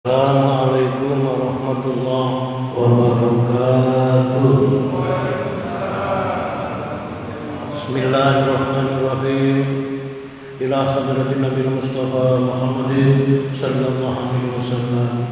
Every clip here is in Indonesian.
Assalamualaikum warahmatullahi wabarakatuh. Bismillahirrahmanirrahim. Ila hadratin Nabi Mustafa Muhammadin sallallahu alaihi wasallam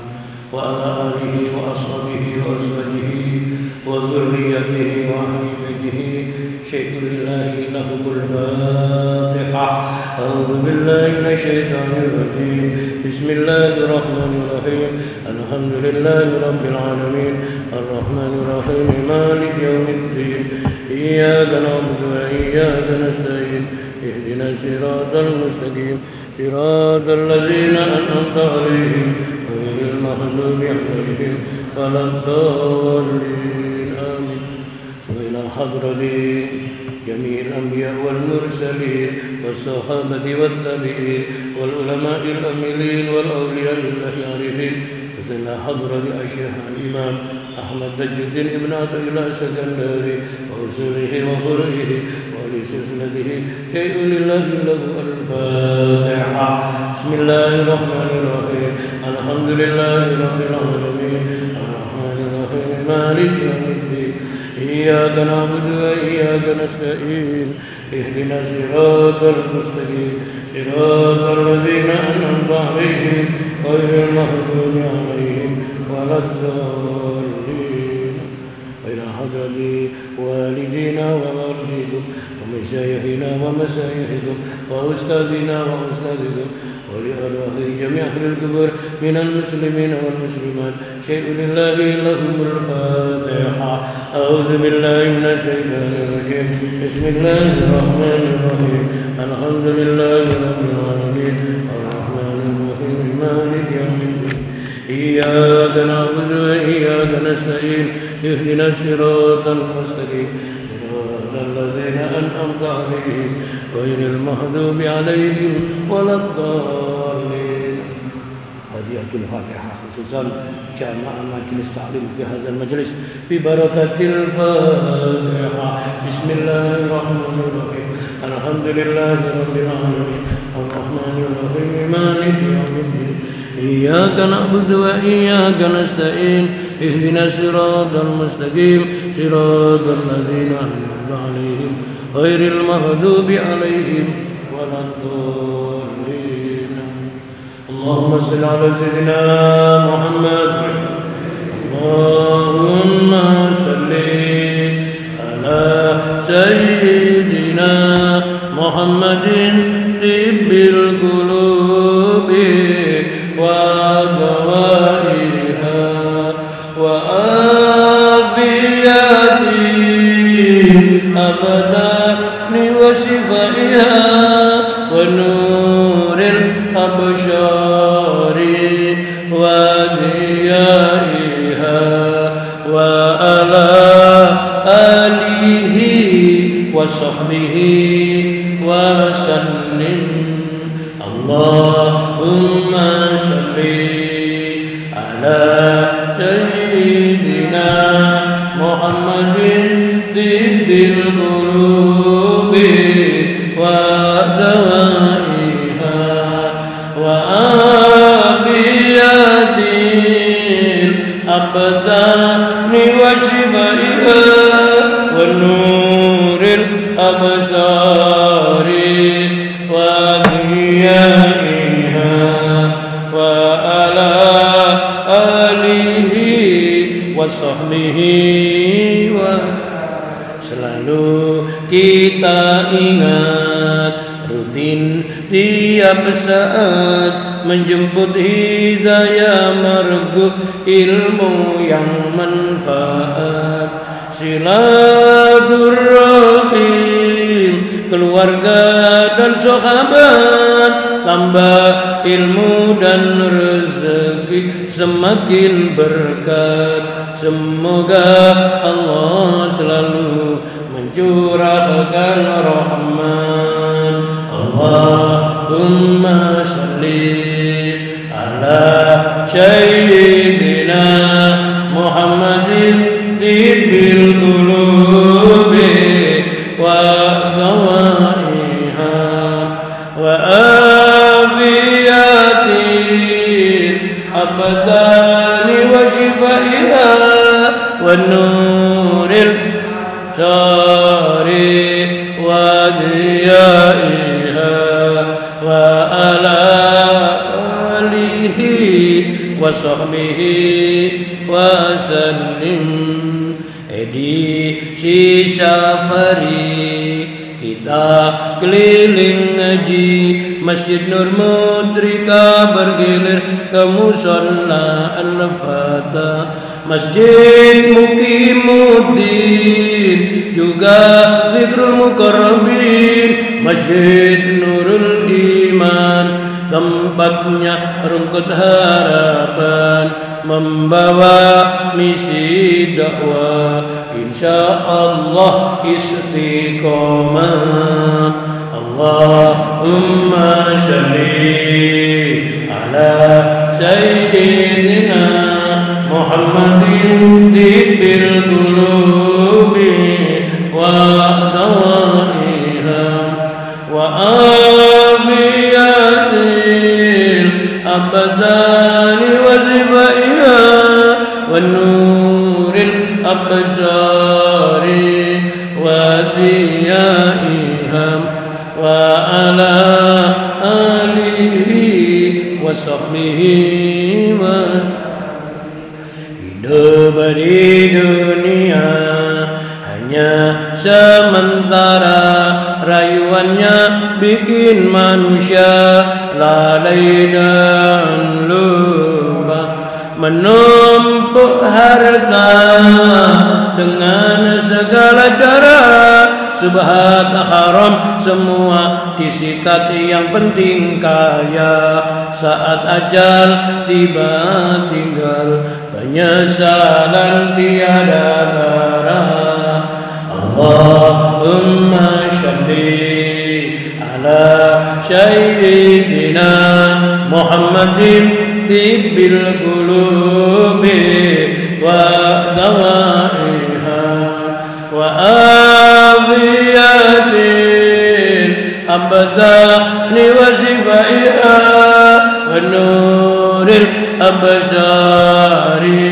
wa ala alihi wa ashabihi wa azwajihi wa dzurriyyatihi wa ahli baitihi syai'ulillahi lahumul Fatihah. A'udzu billahi minasyaitonir rajim. Bismillahirrahmanirrahim. Alhamdulillahi rabbil alamin. Arrahmanir rahim. Maliki yaumiddin. Iyyaka na'budu wa iyyaka nasta'in. Ihdinas siratal mustaqim. Siratal ladzina an'amta 'alaihim ghairil maghdubi 'alaihim waladdallin. Amin. Wa ila hadratin جميع الأنبياء والمرسلين والصحابة والتابعين والعلماء العاملين والأولياء الله العارفين وسيدنا حضرة الشيخ الإمام أحمد تاج الدين ابن عطية الله السكندري وأصوله وفروعه ولسلسلته شيء لله له الفاتحة. بسم الله الرحمن الرحيم. الحمد لله رب العالمين الرحمن الرحيم مالك يوم الدين. إياك نعبد وإياك نستعين. اهدنا الصراط المستقيم صراط الذين أنعمت عليهم غير المغضوب عليهم ولا الضالين. وإلى حضرة والدينا ووالديكم ومشايخنا ومشايخكم وأستاذنا وأستاذكم ولأرواح جميع أهل القبور من المسلمين والمسلمات شيء لله لهم الفاتحة. أعوذ بالله من الشيطان الرجيم. بسم الله الرحمن الرحيم. الحمد لله رب العالمين الرحمن الرحيم مالك يوم الدين. إياك نعبد وإياك نستعين. اهدنا الصراط المستقيم صراط الذين أنعمت عليهم غير المغضوب عليهم ولا الضالين. هذه الفاتحة خصوصا جماعة مجلس تعليم في هذا المجلس ببركة الفاتحة. بسم الله الرحمن الرحيم. الحمد لله رب العالمين الرحمن الرحيم مالك يوم الدين. إياك نعبد وإياك نستعين. اهدنا الصراط المستقيم صراط الذين أنعمت عليهم غير المغضوب عليهم ولا الضالين. اللهم صل على سيدنا محمد. اللهم صل على سيدنا محمد طب القلوب ودوائها وآفية الأبدان وشفائها ونور الأبصار وضيائها وعلى آله وصحبه وسلم. اللهم صل على سيدنا محمد طب القلوب ودوائها وآفية الأبدان وشفائها ونور الأبصار وضيائها وعلى آله وصحبه. Selalu kita ingat rutin tiap saat menjemput hidayah margo ilmu yang manfaat. Silaturahim keluarga dan sahabat, tambah ilmu dan rezeki semakin berkat. Semoga Allah selalu mencurahkan rahmat. Allahumma salli ala sayyidina Muhammadin tibbil qulubi wa dawaiha wa afiyatin abad abdani wa shifaiha wa nuril sari wa diyaiha wa ala alihi wa sahbihi wa sallim. Edisi safari kita keliling ngaji Masjid Nur Mudrika, bergilir ke Musalla Al-Fatah, Masjid Muqimuddin, juga Zikrul Mukarrabin, Masjid Nurul Iman, tempatnya rungkut harapan, membawa misi dakwah, insyaallah istiqomah. Allahumma sholli ala sayyidina Muhammadin tibbil qulubi wa dawaiha wa abiyatil abdani wa zibaiha wa nuril absari wa diyaiha wa ala alihi wa sahbihi wa hidup di dunia hanya sementara, rayuannya bikin manusia lalai dan lupa, menumpuk harta dengan segala cara, subhat haram semua disikat, yang penting kaya. Saat ajal tiba tinggal penyesalan tiada darah. Allahumma sholli ala sayyidina Muhammadin tibbil qulubi wa dawaiha wa abiyatil abdani wa zibaiha wa nuril absari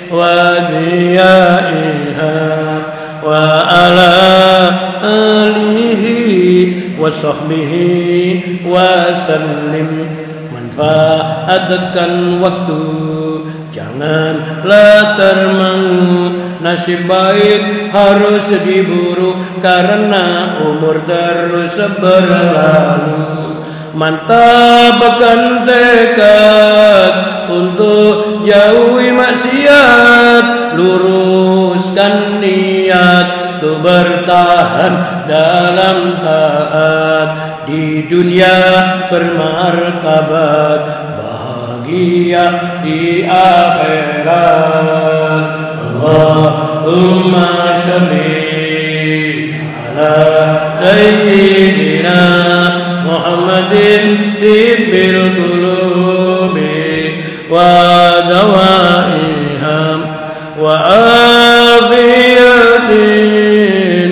wa diyaiha wa ala alihi wa sahbihi wa sallim. Manfaatkan waktu, janganlah termangu, nasib baik harus diburu karena umur terus berlalu. Mantapkan tekad untuk jauhi maksiat, luruskan niat untuk bertahan dalam taat, di dunia bermartabat, bahagia di akhirat. Allahumma sholli ala sayyidina Muhammadin tibbil qulubi wa dawaiha wa abiyatin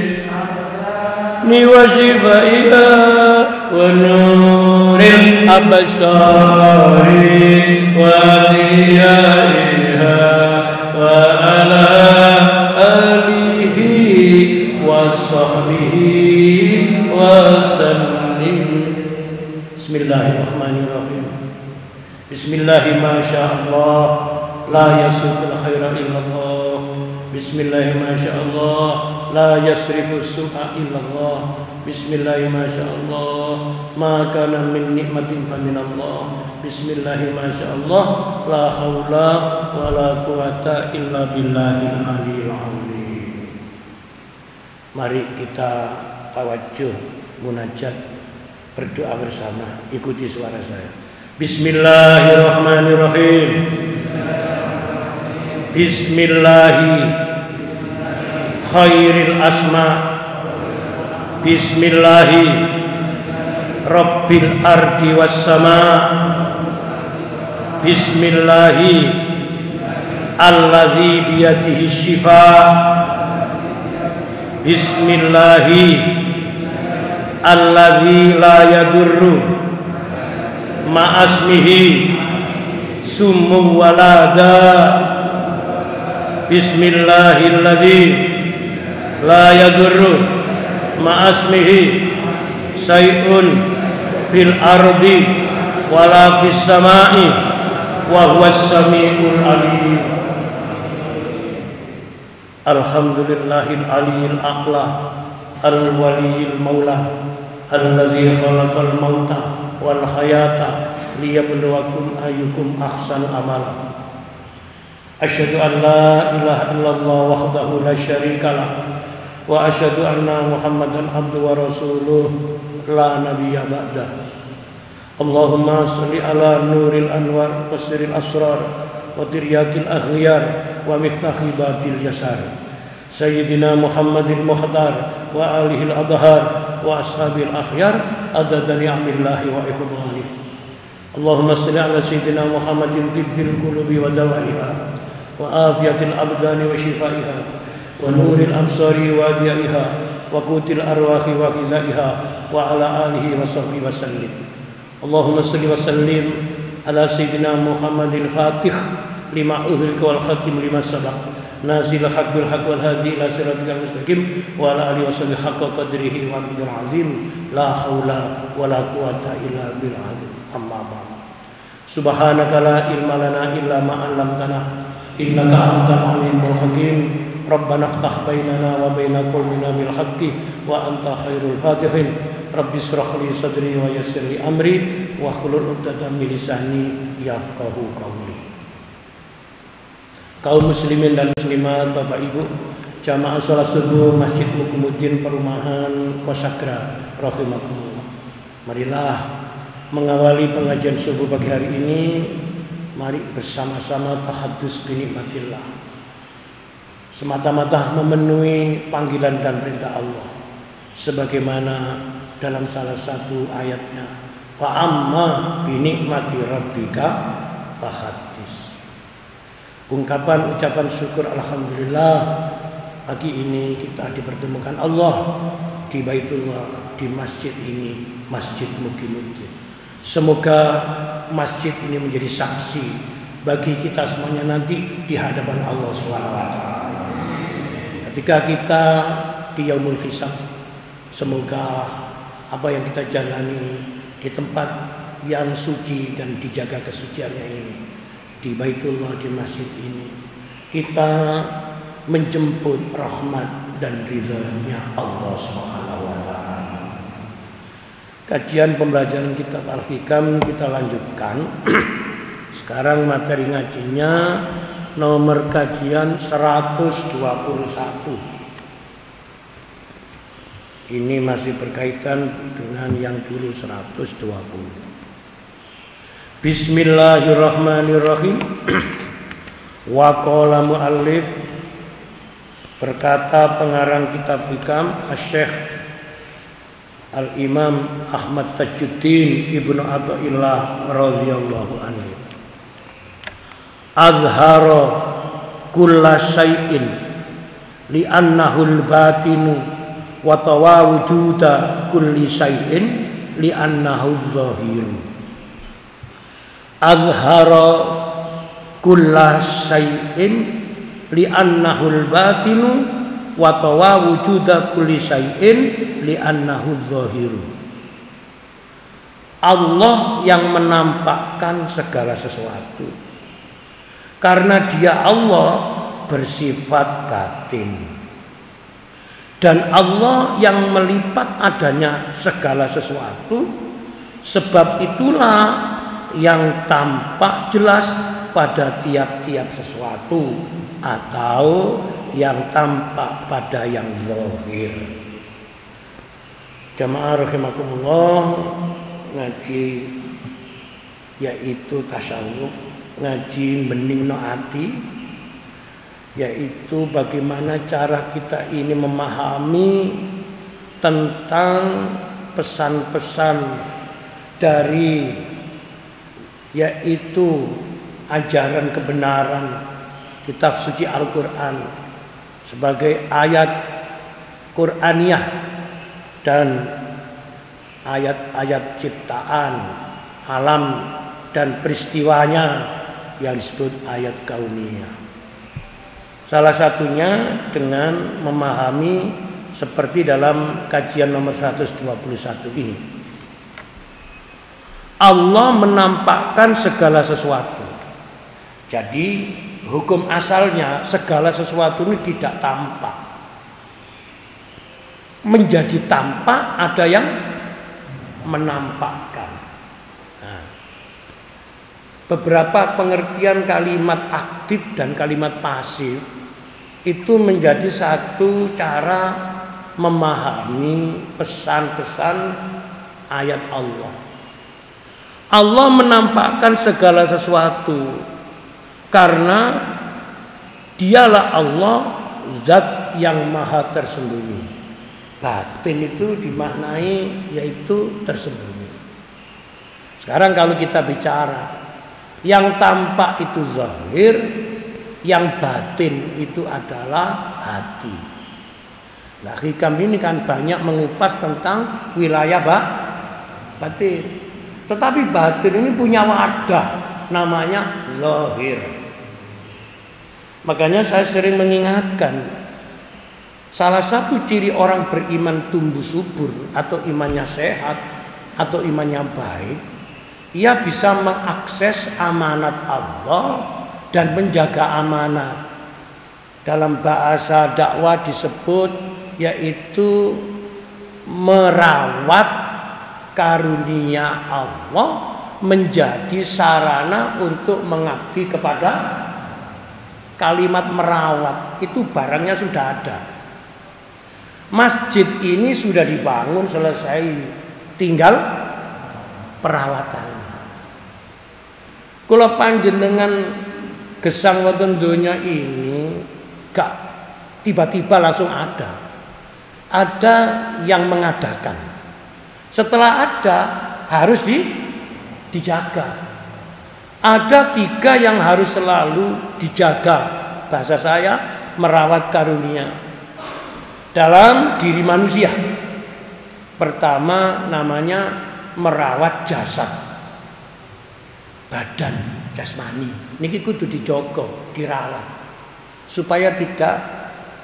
ni wa shifaiha wa nuril absari wa diyaiha wa ala alihi wa sahbihi wa sallim. Bismillahirrahmanirrahim. Bismillahi masyaallah, la yasuqul khaira illallah. Bismillahi masyaallah, la yasrifus su'a illallah. Bismillahi masyaallah, ma kana min nikmatin fa minallah. Bismillahi masyaallah, la haula wala quwata illa billahil aliyil azim. Mari kita tawajjuh munajat, berdoa bersama. Ikuti suara saya. Bismillahirrahmanirrahim. Bismillahi khairil asma. Bismillahi rabbil ardi was sama. Bismillahi alladzi biyadihi syifa. Bismillahi alladzi la yadurru ma'asmihi summu walada bismillahilladzi la yadurru ma'asmihi say'un fil ardi wala fis sama'i wa huwas sami'ul alim. Alhamdulillahil aliyil a'la al waliyil maula alladzi khalaqal mauta wal hayata liyabluwakum ayyukum ahsanu amala. Asyhadu an la ilaha illallah wahdahu la syarikalah wa asyhadu anna Muhammadan abduhu wa rasuluh la nabiyya ba'dah. Allahumma shalli ala nuril anwar wa sirril asrar wa tiryakil akhyar wa miftahi babil yasar sayyidina Muhammadil mukhtar wa alihil adhar wa ashabil akhyar adada ni'amillahi wa ihdanih. Allahumma shalli ala sayyidina Muhammadin tibbil qulubi wa dawaiha wa afiyatil abdani wa shifaiha wa nuril absari wa diyaiha wa qutil arwahi wa hidaiha wa ala alihi wa sahbihi wa sallim. Allahumma salli wa sallim ala sayyidina Muhammadil fatih lima uhlika wal khatim lima sabaq nazil haq bil haq wal hadi ila siratikal mustaqim wa ala alihi wa sahbihi haqqa qadrihi wa bidul azim la haula wa la quwata illa bil azim. Amma ba'd. Subhanaka la ilma lana illa ma 'allamtana innaka antal alimul hakim. Rabbana iftah bainana wa baina qaumina bil haqqi wa anta khairul fatihin. Rabbi shrah li sadri wa yassir li amri wa hlul 'uqdatam min lisani yafqahu qawli. Kaum muslimin dan muslimat, Bapak Ibu, jamaah salat subuh Masjid Mukumuddin Perumahan Kosagra rahimakumullah. Marilah mengawali pengajian subuh pagi hari ini. Mari bersama-sama tahadus binikmatillah, semata-mata memenuhi panggilan dan perintah Allah sebagaimana dalam salah satu ayatnya, wa amma binikmati rabbika fahaddits. Ungkapan ucapan syukur alhamdulillah pagi ini kita dipertemukan Allah di Baitullah, di masjid ini, Masjid Mukumuddin. Semoga masjid ini menjadi saksi bagi kita semuanya nanti di hadapan Allah SWT. Ketika kita di yaumul hisab, semoga apa yang kita jalani di tempat yang suci dan dijaga kesuciannya ini, di Baitullah, di masjid ini, kita menjemput rahmat dan ridha-Nya Allah Subhanahu wa taala. Kajian pembelajaran kitab Al-Hikam kita lanjutkan. Sekarang materi ngajinya nomor kajian 121. Ini masih berkaitan dengan yang dulu 120. Bismillahirrahmanirrahim. Wa qala muallif, berkata pengarang kitab Hikam Asy-Syaikh Al-Imam Ahmad Tajuddin Ibnu Athaillah radhiyallahu anhu, azhara kulla syai'in li'annahu al-batinu wa tawawujuda kulli syai'in li'annahu adh-dhahiru. Azhara kulla syai'in li'annahu al-batinu wa tawawujuda kulli syai'in li'annahu adh-dhahiru. Allah yang menampakkan segala sesuatu karena Dia Allah bersifat batin, dan Allah yang melipat adanya segala sesuatu. Sebab itulah yang tampak jelas pada tiap-tiap sesuatu atau yang tampak pada yang zahir. Jamaah rahimakumullah, ngaji yaitu tasawuf, ngaji beningno ati, yaitu bagaimana cara kita ini memahami tentang pesan-pesan dari yaitu ajaran kebenaran kitab suci Al-Quran sebagai ayat Qur'aniyah dan ayat-ayat ciptaan alam dan peristiwanya yang disebut ayat kauniyah. Salah satunya dengan memahami seperti dalam kajian nomor 121 ini. Allah menampakkan segala sesuatu. Jadi hukum asalnya segala sesuatu ini tidak tampak. Menjadi tampak ada yang menampakkan. Nah, beberapa pengertian kalimat aktif dan kalimat pasif itu menjadi satu cara memahami pesan-pesan ayat Allah. Allah menampakkan segala sesuatu karena dialah Allah, zat yang maha tersembunyi. Batin itu dimaknai yaitu tersembunyi. Sekarang kalau kita bicara yang tampak itu zahir, yang batin itu adalah hati. Nah, hikam ini kan banyak mengupas tentang wilayah batin. Tetapi batin ini punya wadah namanya zahir. Makanya saya sering mengingatkan, salah satu ciri orang beriman tumbuh subur atau imannya sehat atau imannya baik, ia bisa mengakses amanat Allah dan menjaga amanat. Dalam bahasa dakwah disebut yaitu merawat karunia Allah menjadi sarana untuk mengabdi kepada kalimat merawat. Itu barangnya sudah ada. Masjid ini sudah dibangun selesai, tinggal perawatannya. Kula panjenengan gesang wonten donya ini gak tiba-tiba langsung ada. Ada yang mengadakan. Setelah ada harus dijaga. Ada 3 yang harus selalu dijaga. Bahasa saya merawat karunia dalam diri manusia. Pertama namanya merawat jasad, badan jasmani. Niki kudu dijogo, dirawat supaya tidak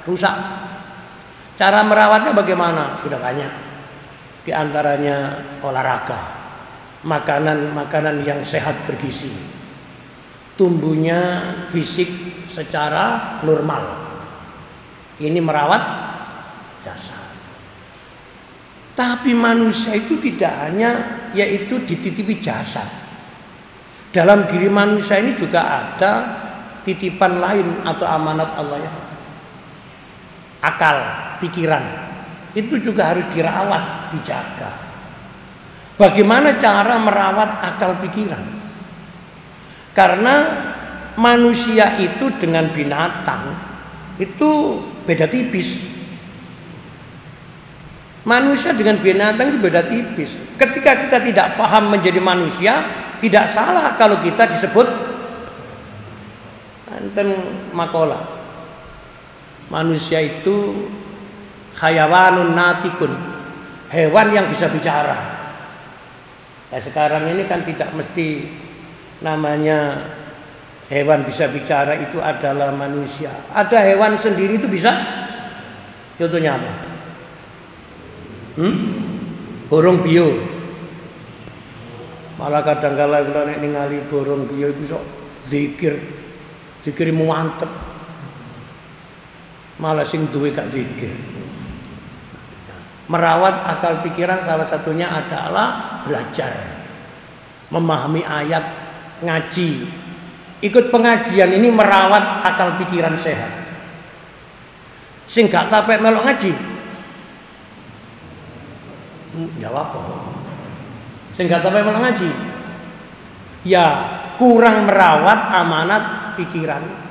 rusak. Cara merawatnya bagaimana? Sudah banyak. Di antaranya olahraga, makanan-makanan yang sehat bergizi, tumbuhnya fisik secara normal. Ini merawat jasad. Tapi manusia itu tidak hanya yaitu dititipi jasad. Dalam diri manusia ini juga ada titipan lain atau amanat Allah yang lain. Akal, pikiran itu juga harus dirawat, dijaga. Bagaimana cara merawat akal pikiran? Karena manusia itu dengan binatang itu beda tipis. Manusia dengan binatang itu beda tipis. Ketika kita tidak paham menjadi manusia, tidak salah kalau kita disebut enten makola. Manusia itu hayawanun natikun, hewan yang bisa bicara. Nah, sekarang ini kan tidak mesti namanya hewan bisa bicara itu adalah manusia. Ada hewan sendiri itu bisa. Contohnya apa? Burung bio. Malah kadang-kala kalau nek ningali burung bio itu sok zikir mantep. Malah sing duwe gak zikir. Merawat akal pikiran salah satunya adalah belajar, memahami ayat, ngaji. Ikut pengajian ini merawat akal pikiran sehat. Sing gak tapek melok ngaji. Jawab apa? Sing gak tapek melok ngaji. Ya, kurang merawat amanat pikiran.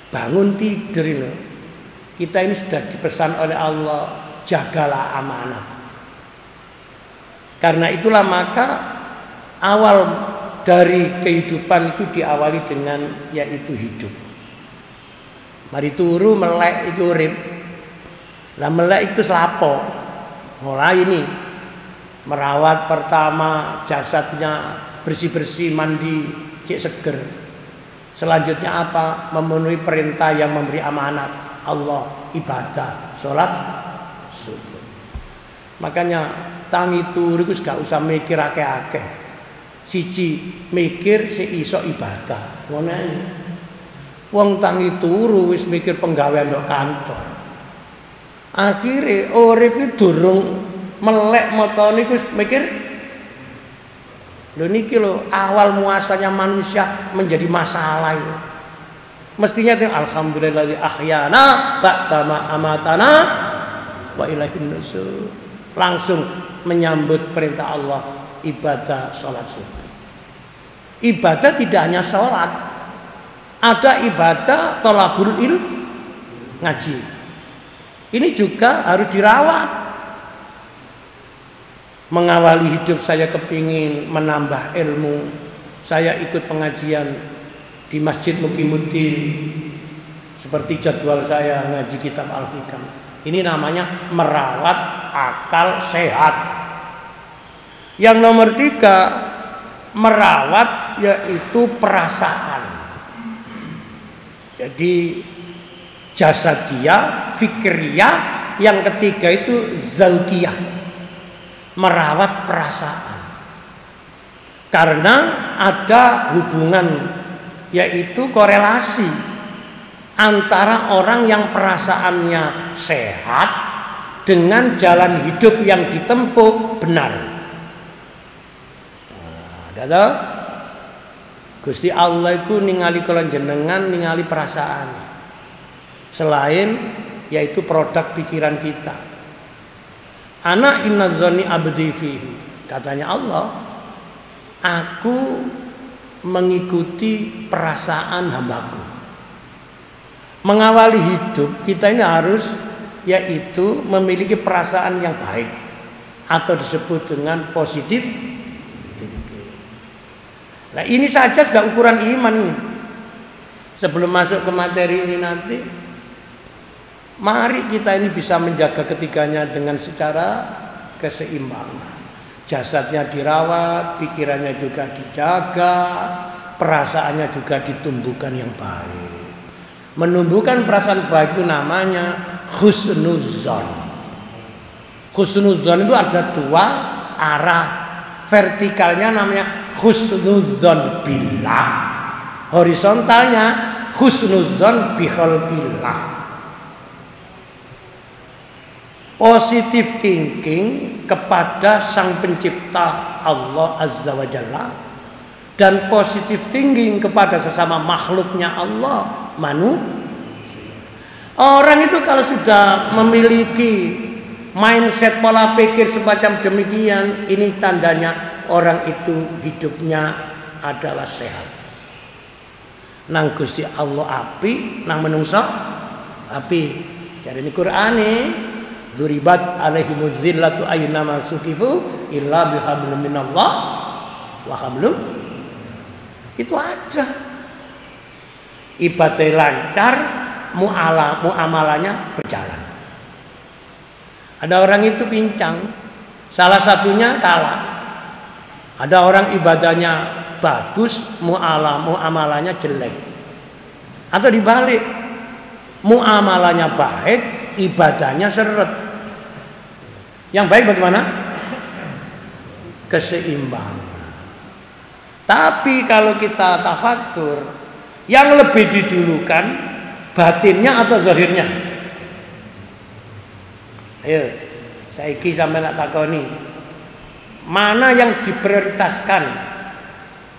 Bangun tidur ini. Kita ini sudah dipesan oleh Allah, jagalah amanat. Karena itulah maka awal dari kehidupan itu diawali dengan yaitu hidup. Mari turu melek itu urip. Lah melek itu selapo. Mulai ini merawat pertama jasadnya bersih-bersih, mandi cek seger. Selanjutnya apa? Memenuhi perintah yang memberi amanat Allah, ibadah, sholat subuh. Makanya tangi turu iku gak usah mikir akeh-akeh. Siji mikir seiso ibadah. Ngono ae. Wong tangi turu wis mikir penggawean ndok kantor. Akhire urip iki durung melek motone wis mikir lho niki lho awal muasalnya manusia menjadi masalah itu. Mestinya alhamdulillah ahyana ba'da ma amatana wa ilaihin nusur. Langsung menyambut perintah Allah, ibadah sholat subuh. Ibadah tidak hanya sholat, ada ibadah thalabul ilm, ngaji. Ini juga harus dirawat. Mengawali hidup saya kepingin menambah ilmu. Saya ikut pengajian di Masjid Mukimuddin. Seperti jadwal saya ngaji kitab Al-Hikam. Ini namanya merawat akal sehat. Yang nomor 3, merawat yaitu perasaan. Jadi jasadiyah, fikriyah. Yang ketiga itu zautiyah. Merawat perasaan. Karena ada hubungan yaitu korelasi antara orang yang perasaannya sehat dengan jalan hidup yang ditempuh benar. Nah, Gusti Allah itu ningali kula jenengan ningali perasaan. Selain yaitu produk pikiran kita. Ana inna dzanni abdi fihi. Katanya Allah, aku mengikuti perasaan hambaku. Mengawali hidup kita ini harus yaitu memiliki perasaan yang baik atau disebut dengan positif. Nah ini saja sudah ukuran iman. Sebelum masuk ke materi ini nanti, mari kita ini bisa menjaga ketiganya dengan secara keseimbangan. Jasadnya dirawat, pikirannya juga dijaga, perasaannya juga ditumbuhkan yang baik. Menumbuhkan perasaan baik itu namanya husnudzon. Husnudzon itu ada 2 arah. Vertikalnya namanya husnudzon billah. Horizontalnya husnudzon bikhalqillah. Positive thinking kepada Sang Pencipta Allah Azza wa Jalla, dan positive thinking kepada sesama makhluknya Allah, manusia. Orang itu kalau sudah memiliki mindset pola pikir semacam demikian, ini tandanya orang itu hidupnya adalah sehat. Nang Gusti Allah api, nang menungso api. Jadi ini Qur'an nih. Duribat alaihimuz zillatu ayyama suqifu illa bihablum minallah wa hablum. Itu aja. Ibadah lancar, muamalahnya berjalan. Ada orang itu pincang, salah satunya kalah. Ada orang ibadahnya bagus, muamalahnya jelek. Atau dibalik, muamalahnya baik, ibadahnya seret. Yang baik bagaimana? Keseimbangan. Tapi kalau kita tafakur, yang lebih didulukan batinnya atau zahirnya? Ayo, saiki sampai nak takoni. Mana yang diprioritaskan?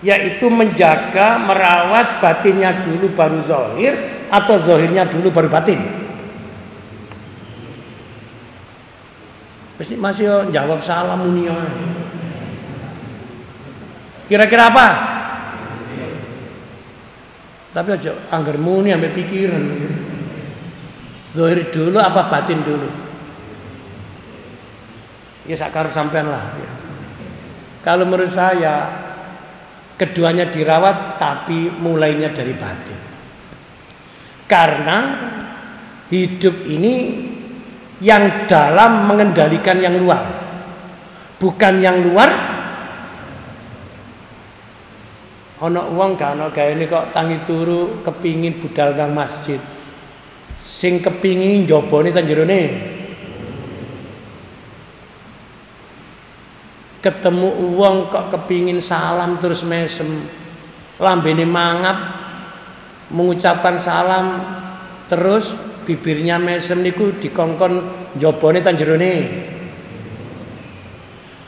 Yaitu menjaga, merawat batinnya dulu baru zahir, atau zahirnya dulu baru batin? Masih jawab salah muni. Kira-kira apa? Tapi aja anggar muni sampai pikiran. Zahir dulu apa batin dulu? Ya sakar sampean lah. Kalau menurut saya keduanya dirawat, tapi mulainya dari batin. Karena hidup ini yang dalam mengendalikan yang luar, bukan yang luar. Ana wong gak ana gaene kok tangi turu kepingin budal kang masjid. Sing kepingin njobone ta jerone. Ketemu wong kok kepingin salam terus mesem. Lambene mangap mengucapkan salam terus bibirnya mesem niku dikongkon njobone ta jerone.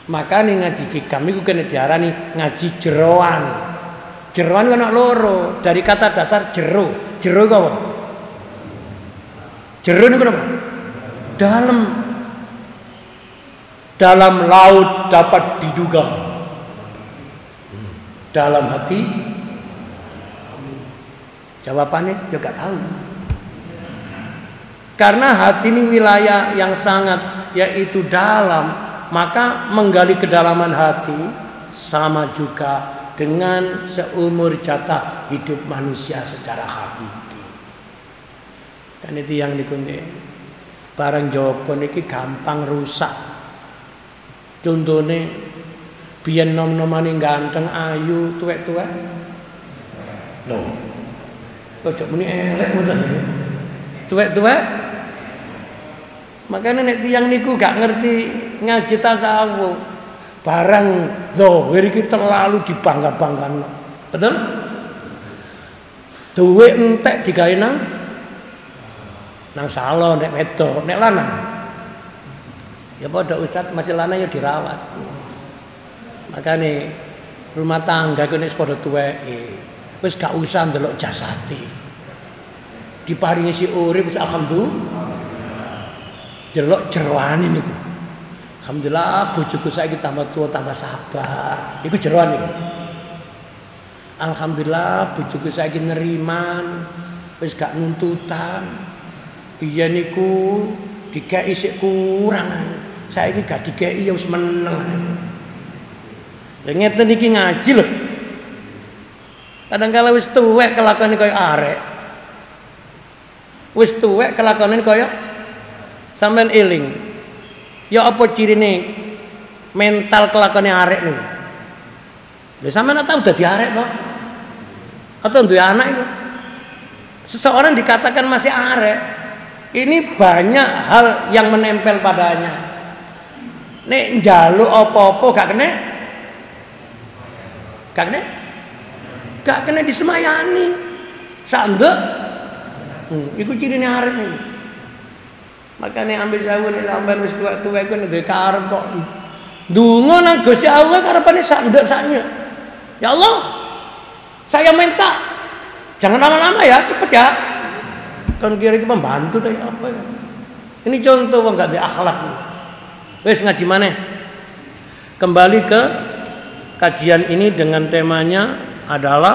Makane ngaji hikam iku kena diarani ngaji jeroan. Jeroan kan loro, dari kata dasar jero. Jero iku apa? Jero niku apa? Dalam. Dalam laut dapat diduga. Dalam hati jawabannya juga tahu. Karena hati ini wilayah yang sangat yaitu dalam, maka menggali kedalaman hati sama juga dengan seumur jatah hidup manusia secara hakiki. Dan itu yang dikunci. Barang jawaban ini gampang rusak. Contohnya biyen nom-nomane ganteng ayu tuwek-tuwek. Loh. Ojo muni elek ngoten. Tuwek-tuwek. Makanya nek tiyang niku gak ngerti ngaji tasawuf. Barang zahir iki terlalu dibangga-banggakan. Betul? Duwe entek digawe nang salon nek wedok, nek lanang. Ya padha ustaz masih lanang ya dirawat. Makane rumah tangga ku nek padha tuweke, wis gak usah ndelok jasate. Diparingi si urip wis alhamdulillah. Delok jeroane niku. Alhamdulillah bojoku saiki tambah tua tambah sabar. Iku jeroan niku. Alhamdulillah bojoku saiki neriman, wis gak nuntutan. Biyen niku dikeki sik kurang. Saiki gak dikeki ya wis meneng. Ya ngeten iki ngaji lho. Kadang kala wis tuwek kelakone kaya arek. Wis tuwek kelakone kaya sampean eling. Ya apa cirine mental kelakone arek niku? Lha sampean tau dadi arek to? Atau duwe anak itu? Seseorang dikatakan masih arek, ini banyak hal yang menempel padanya. Nek njaluk apa-apa gak kena? Gak kena? Gak kena disemayani. Sak ndek. Iku cirine arek niku. Makanya ambil jauh nih sampai wis tua-tua iku nek karep kok ndonga nang Gusti Allah karepane sak ndek saknya. Ya Allah, saya minta jangan lama-lama ya, cepet ya. Kan kira-kira pembantu ta apa ya. Ini contoh wong gak ada akhlak. Wis ngaji maneh. Kembali ke kajian ini dengan temanya adalah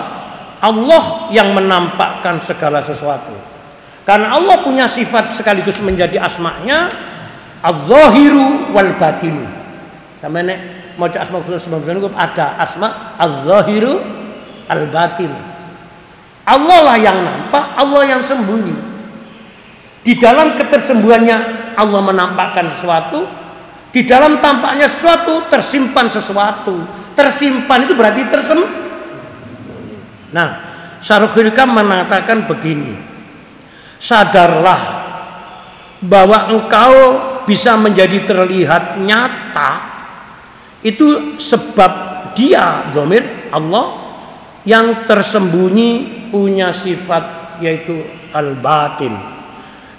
Allah yang menampakkan segala sesuatu. Karena Allah punya sifat sekaligus menjadi asma'nya az-zahiru wal batinu. Sampai nek maca asma Allah ada asma az-zahiru al batin. Allah lah yang nampak, Allah yang sembunyi. Di dalam ketersembunyiannya Allah menampakkan sesuatu, di dalam tampaknya sesuatu tersimpan sesuatu. Tersimpan itu berarti Nah, Syarhul Hikam mengatakan begini. Sadarlah bahwa engkau bisa menjadi terlihat nyata itu sebab dia dhamir Allah yang tersembunyi punya sifat yaitu al-batin,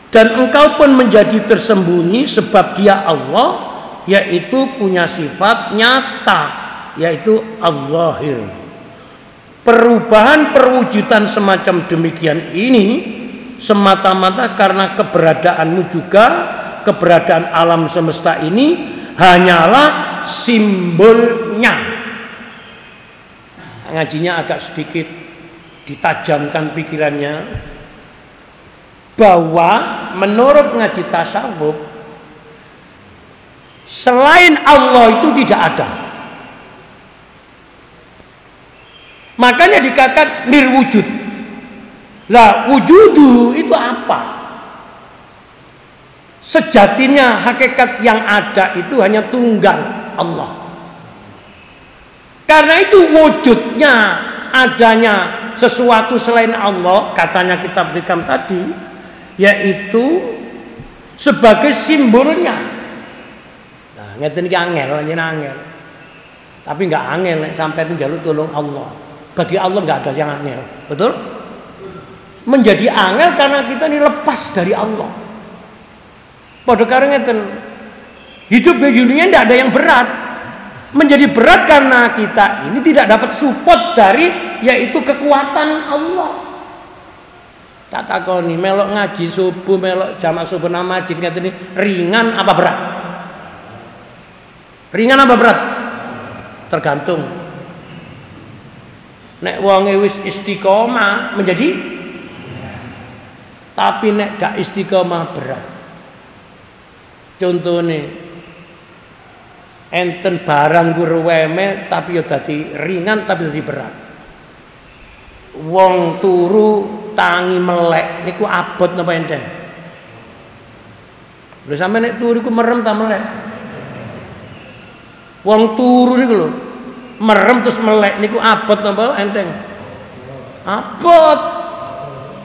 dan engkau pun menjadi tersembunyi sebab dia Allah yaitu punya sifat nyata yaitu al-zahir. Perubahan perwujudan semacam demikian ini semata-mata karena keberadaanmu juga, keberadaan alam semesta ini hanyalah simbolnya. Ngajinya agak sedikit ditajamkan pikirannya bahwa menurut ngaji tasawuf selain Allah itu tidak ada. Makanya dikatakan nirwujud. Lah wujudu itu apa? Sejatinya hakikat yang ada itu hanya tunggal Allah. Karena itu wujudnya adanya sesuatu selain Allah, katanya kitab hikam tadi, yaitu sebagai simbolnya. Nah, ngeten iki angel, angel. Tapi enggak angel nek sampai njaluk tolong Allah. Bagi Allah enggak ada yang angel. Betul? Menjadi angel karena kita ini lepas dari Allah. Padha karo ngeten. Hidup di dunia tidak ada yang berat. Menjadi berat karena kita ini tidak dapat support dari yaitu kekuatan Allah. Tak takoni melok ngaji subuh, melok jamaah subuh nang masjid ngeten ini ringan apa berat? Ringan apa berat? Tergantung. Nek wonge wis istiqomah menjadi, tapi nek gak istiqomah berat. Contohnya enten barang guru weme tapi ya dadi ringan tapi dadi berat. Wong turu tangi melek niku abot napa enten? Lho sampe nek turu iku merem ta melek? Wong turu niku lho merem terus melek niku abot napa enteng? Abot.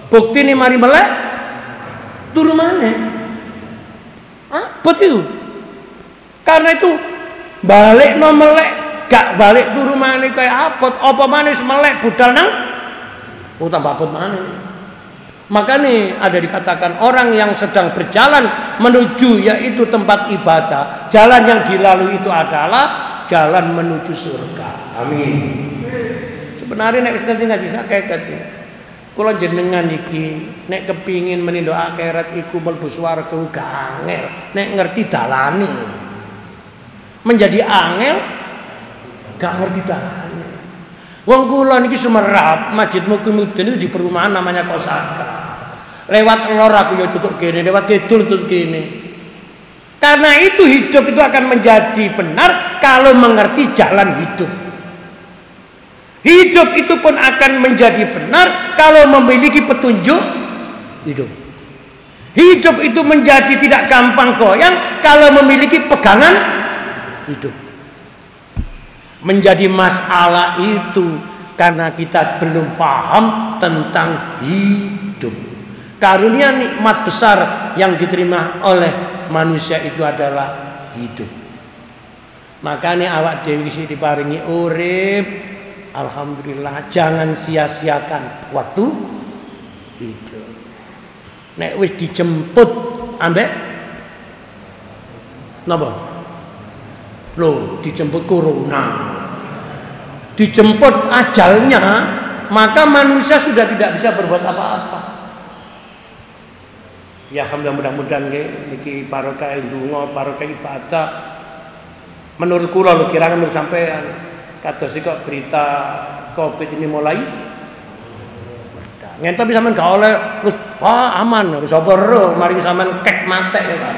Buktine mari melek turu maneh. Abot itu. Karena itu balik no melek gak balik turu maneh kaya abot, apa maneh melek budal nang tambah abot maneh. Makanya ada dikatakan orang yang sedang berjalan menuju yaitu tempat ibadah, jalan yang dilalui itu adalah jalan menuju surga. Amin. Sebenarnya nek sekali ngaji hakikat kula jenengan iki nek kepingin menindo akhirat iku mlebu swarga gak angel nek ngerti dalane. Menjadi angel gak ngerti dalane. Wong kula niki Sumerap, Masjid Muqimiddin itu di perumahan namanya Kosaka. Lewat lor aku ya tutuk kene, lewat kidul tutuk kene. Karena itu hidup itu akan menjadi benar kalau mengerti jalan hidup. Hidup itu pun akan menjadi benar kalau memiliki petunjuk hidup. Hidup itu menjadi tidak gampang goyang kalau memiliki pegangan hidup. Menjadi masalah itu karena kita belum paham tentang hidup. Karunia nikmat besar yang diterima oleh manusia itu adalah hidup. Makanya awak dewi sih diparingi urip, alhamdulillah, jangan sia-siakan waktu hidup. Nek wis dijemput ambek napa? Loh, dijemput corona, dijemput ajalnya, maka manusia sudah tidak bisa berbuat apa-apa. Ya mudah-mudahan niki barokah ndonga, barokah ibadah. Menurut kula lho kira menurut sampean kados kok berita Covid ini mulai ngenten tapi sampean gak oleh terus aman wis apa mari sampean kek mate ya Pak.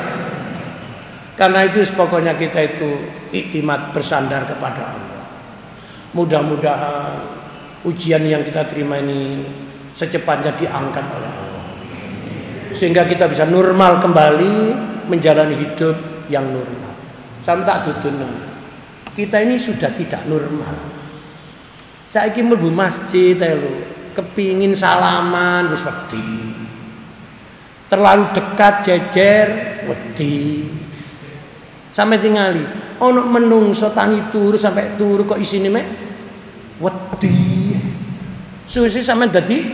Karena itu pokoknya kita itu iktimat bersandar kepada Allah. Mudah-mudahan ujian yang kita terima ini secepatnya diangkat oleh Allah. Sehingga kita bisa normal kembali menjalani hidup yang normal. Sampai duduna. Kita ini sudah tidak normal. Saiki mlebu masjid lho, kepingin salaman wis wedi. Terlalu dekat jejer wedi. Sampai tingali ono menungso tangi turu sampai turu kok isine mek wedi. Suwe-suwe sampean dadi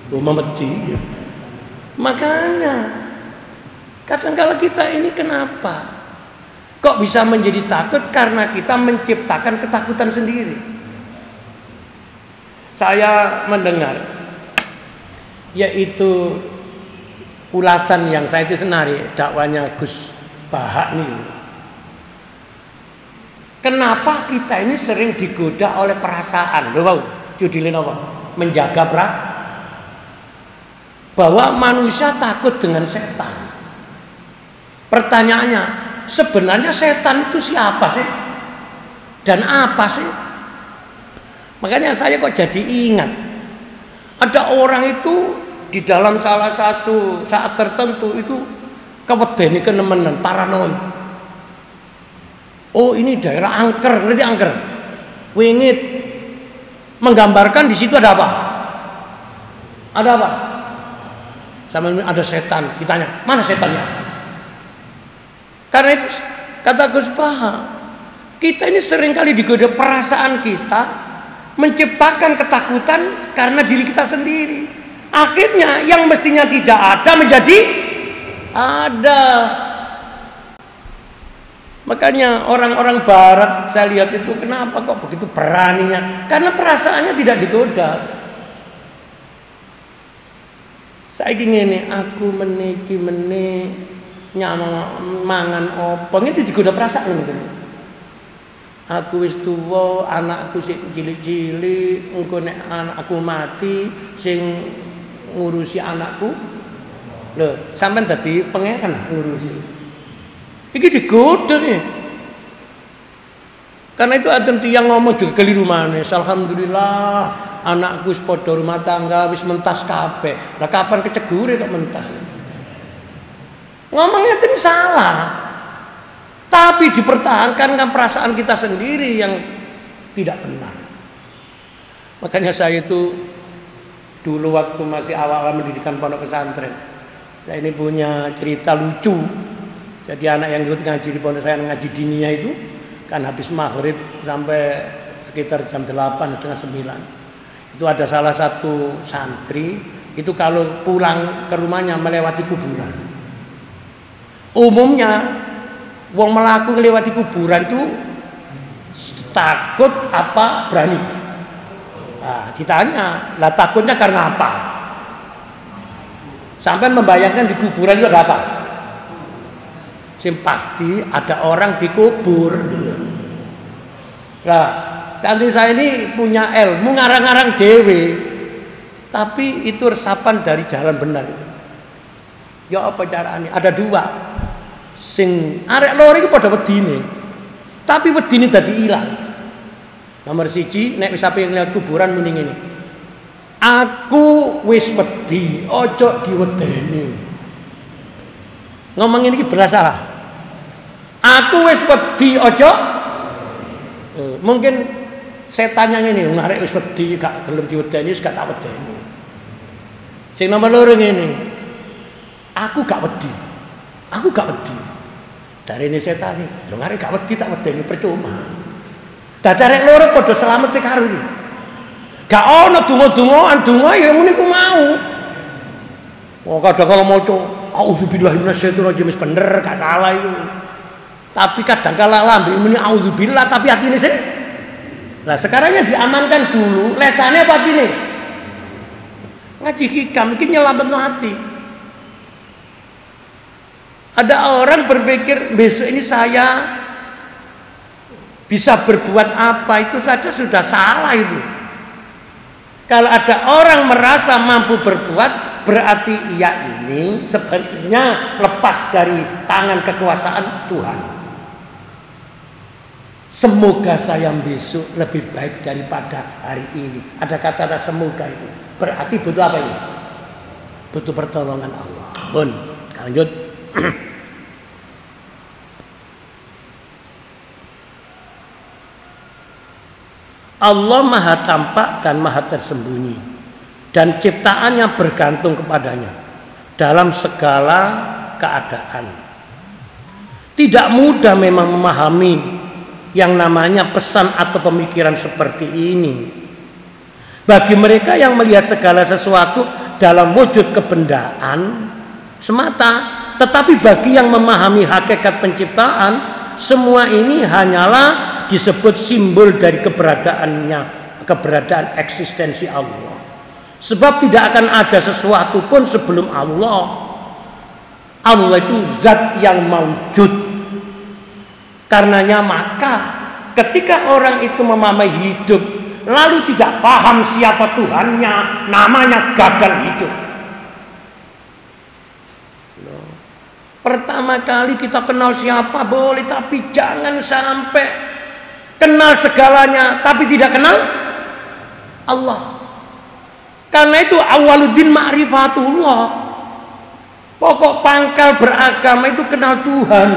wedi. Makanya kadang kala kita ini kenapa kok bisa menjadi takut? Karena kita menciptakan ketakutan sendiri. Saya mendengar yaitu ulasan yang saya itu senari dakwanya Gus Bahak nih. Kenapa kita ini sering digoda oleh perasaan? Lho wau, judulin apa? Menjaga bahwa manusia takut dengan setan. Pertanyaannya, sebenarnya setan itu siapa sih? Dan apa sih? Makanya saya kok jadi ingat ada orang itu di dalam salah satu saat tertentu itu kewedeni kenemenan, paranoid. Oh ini daerah angker, ngerti angker? Wingit. menggambarkan di situ ada apa? Ada apa? Sama ini ada setan. Ditanya, mana setannya? Karena itu kata Gus Paha, kita ini seringkali digoda perasaan kita, menciptakan ketakutan karena diri kita sendiri. Akhirnya yang mestinya tidak ada menjadi ada. Makanya orang-orang barat saya lihat itu kenapa kok begitu beraninya? Karena perasaannya tidak digoda. Saya ingin ini aku meniki mangan opong itu digoda perasaan gitu. Aku wis tuwa, anakku sing cilik-cilik, engko nek anakku mati sing ngurusi anakku. Lho, sampean dadi pangeran ngurusi. Iki digoda nih. Karena itu ada yang ngomong juga keliru manis. Alhamdulillah anakku wis padha rumah tangga, wis mentas kabeh. Lah kapan kecegure kok mentas? Ngomongnya itu salah. Tapi dipertahankan kan perasaan kita sendiri yang tidak benar. Makanya saya itu dulu waktu masih awal-awal mendidikan pondok pesantren, saya ini punya cerita lucu. Jadi anak yang ikut ngaji di pondok saya, ngaji dinia itu kan habis maghrib sampai sekitar jam 8 setengah 9. Itu ada salah satu santri itu kalau pulang ke rumahnya melewati kuburan. Umumnya wong melaku melewati kuburan itu takut apa berani? Nah, ditanya, lah takutnya karena apa? Sampai membayangkan di kuburan itu ada apa? Yang pasti ada orang dikubur. Nah, santri saya ini punya ilmu ngarang-ngarang dewe, tapi itu resapan dari jalan benar. Ya apa caranya? Ada dua. Sing arek loro iki padha wedine. Tapi wedine dadi ilang. Nomor 1, nek wis sampe nglihat kuburan muni ngene. Aku wis wedi, ojo diwedeni. Ngomong ini bersalah. Aku wis wedi ojo. Mungkin setannya ngene, ngarek wis wedi gak gelem diwedeni, wis gak tak wedeni. Sing nomor 2 ngene. Aku gak wedi. Aku gak wedi. Dari ini setan iki, lho ngarep gak wedi tak wedeni percuma. Dadarek loro padha slamet karo iki. Gak ono donga-dongaan, donga ya ngene ku mau. Wong kadang kala maca auzubillahi minasyaitonirrajim wis bener, gak salah itu. Tapi kadang kala lambe muni auzubillah tapi atine sih. Lah sekarang yang diamankan dulu, lesane apa atine? Ngaji hikam iki nyelametno hati. Ada orang berpikir besok ini saya bisa berbuat apa, itu saja sudah salah itu. Kalau ada orang merasa mampu berbuat, berarti ia ini sepertinya lepas dari tangan kekuasaan Tuhan. Semoga saya besok lebih baik daripada hari ini. Ada kata semoga itu. Berarti butuh apa ini? Butuh pertolongan Allah. Bun, lanjut. Allah maha tampak dan maha tersembunyi, dan ciptaannya bergantung kepadanya dalam segala keadaan. Tidak mudah memang memahami yang namanya pesan atau pemikiran seperti ini bagi mereka yang melihat segala sesuatu dalam wujud kebendaan semata. Tetapi bagi yang memahami hakikat penciptaan, semua ini hanyalah disebut simbol dari keberadaan eksistensi Allah. Sebab tidak akan ada sesuatu pun sebelum Allah. Allah itu zat yang maujud. Karenanya maka ketika orang itu memahami hidup lalu tidak paham siapa Tuhannya, namanya gagal hidup. Pertama kali kita kenal siapa boleh, tapi jangan sampai kenal segalanya tapi tidak kenal Allah. Karena itu awaluddin ma'rifatullah. Pokok pangkal beragama itu kenal Tuhan.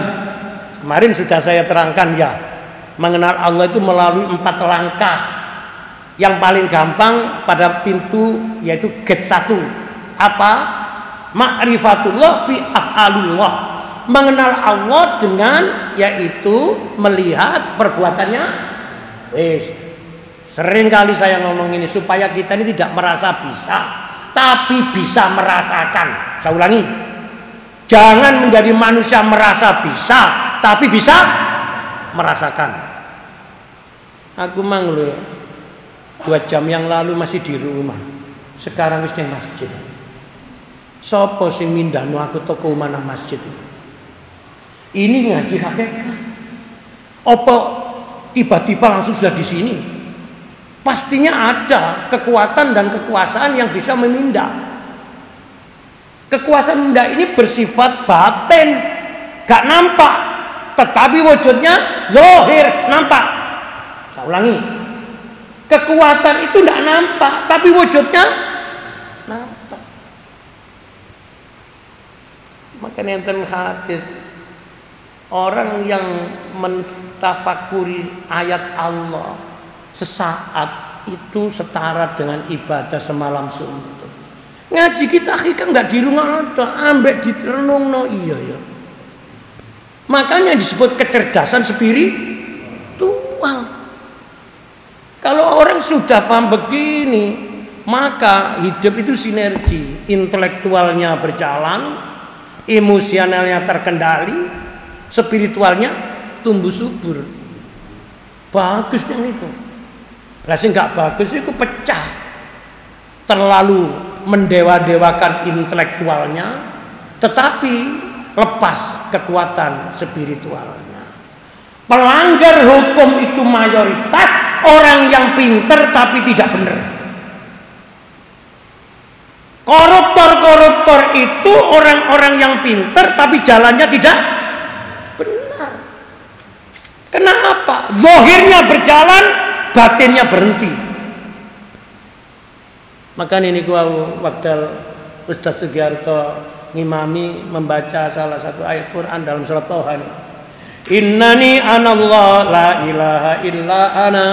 Kemarin sudah saya terangkan ya, mengenal Allah itu melalui 4 langkah. Yang paling gampang pada pintu yaitu gate 1. Apa? Ma'rifatullah fi af'alullah. Mengenal Allah dengan yaitu melihat perbuatannya. Wis. Sering kali saya ngomong ini supaya kita ini tidak merasa bisa, tapi bisa merasakan. Saya ulangi. Jangan menjadi manusia merasa bisa, tapi bisa merasakan. Aku mang lho 2 jam yang lalu masih di rumah. Sekarang wis nang masjid. Sopo sing mindahno aku toko manah masjid? Ini ngaji hakikat. Apa tiba-tiba langsung sudah di sini? Pastinya ada kekuatan dan kekuasaan yang bisa memindah. Kekuasaan memindah ini bersifat batin, gak nampak, tetapi wujudnya zahir, nampak. Saya ulangi. Kekuatan itu tidak nampak, tapi wujudnya nampak. Makanya enten hadis, orang yang mentafakuri ayat Allah sesaat itu setara dengan ibadah semalam suntuk. Ngaji kita akhirnya nggak di rumah ada, ambek direnungno iya ya. Makanya disebut kecerdasan spiritual. Kalau orang sudah paham begini, maka hidup itu sinergi, intelektualnya berjalan, emosionalnya terkendali, spiritualnya tumbuh subur. Bagus yang itu. Lah sing gak bagus itu pecah. Terlalu mendewa-dewakan intelektualnya, tetapi lepas kekuatan spiritualnya. Pelanggar hukum itu mayoritas orang yang pinter tapi tidak benar. Koruptor-koruptor itu orang-orang yang pinter tapi jalannya tidak benar. Kenapa? Zahirnya berjalan, batinnya berhenti. Maka ini waktu Ustaz Sugiarto ngimami membaca salah satu ayat Quran dalam surat Toha. Innani anallah la ilaha illa ana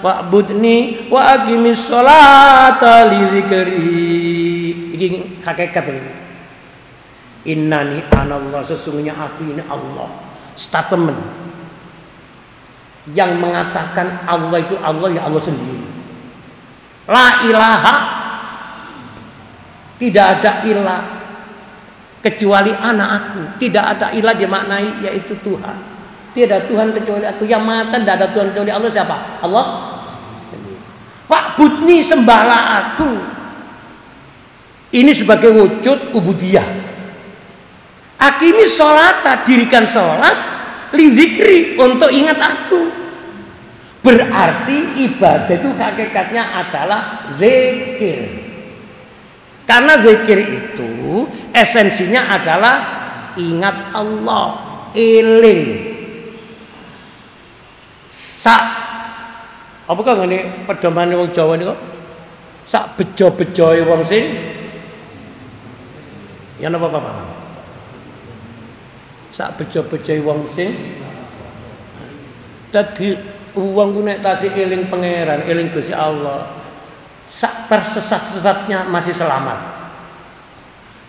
wa'budni wa aqimis sholata li dzikri. Ini hakikat ini. Innani anallah, sesungguhnya aku ini Allah. Statement yang mengatakan Allah itu Allah ya Allah sendiri. La ilaha, tidak ada ilah kecuali anak aku. Tidak ada ilah dimaknai yaitu Tuhan. Tidak Tuhan kecuali aku. Yang mata tidak ada Tuhan kecuali Allah siapa? Allah sendiri. Pak Budni, sembahlah aku. Ini sebagai wujud ubudiyah. Akimi sholat, dirikan sholat, li zikri, untuk ingat aku. Berarti ibadah itu hakikatnya adalah zikir. Karena zikir itu esensinya adalah ingat Allah, eling. Sak apa kok ngene pedomane wong Jawa niku? Sak bejo-bejoe wong sing ya napa Bapak? Sak bejo-bejoe wong sing dadi wong ku nek tasih eling pangeran, eling Gusti Allah, sak tersesat-sesatnya masih selamat.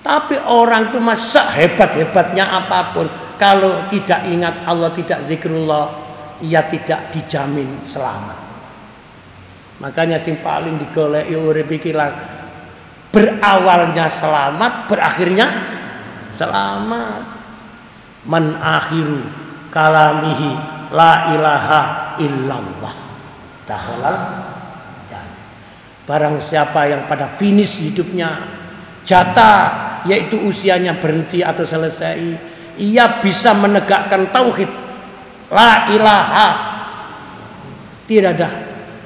Tapi orang itu masa hebat-hebatnya apapun, kalau tidak ingat Allah, tidak zikrullah, ia tidak dijamin selamat. Makanya sing paling digoleki urip iki lah, berawalnya selamat, berakhirnya selamat. Man akhiru kalamihi la ilaha illallah dakhalal jannah. Barang siapa yang pada finish hidupnya jatah, yaitu usianya berhenti atau selesai, ia bisa menegakkan tauhid. La ilaha, tidak ada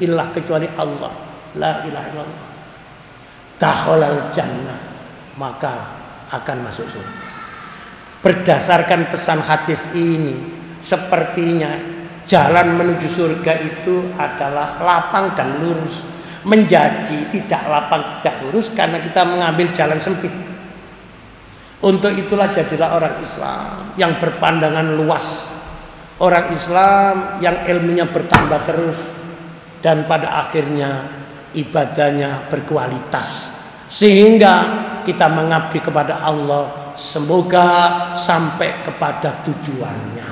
ilah kecuali Allah. La ilaha illallah. Dakhalal jannah, maka akan masuk surga. Berdasarkan pesan hadis ini, sepertinya jalan menuju surga itu adalah lapang dan lurus. Menjadi tidak lapang, tidak lurus karena kita mengambil jalan sempit. Untuk itulah jadilah orang Islam yang berpandangan luas. Orang Islam yang ilmunya bertambah terus dan pada akhirnya ibadahnya berkualitas sehingga kita mengabdi kepada Allah semoga sampai kepada tujuannya.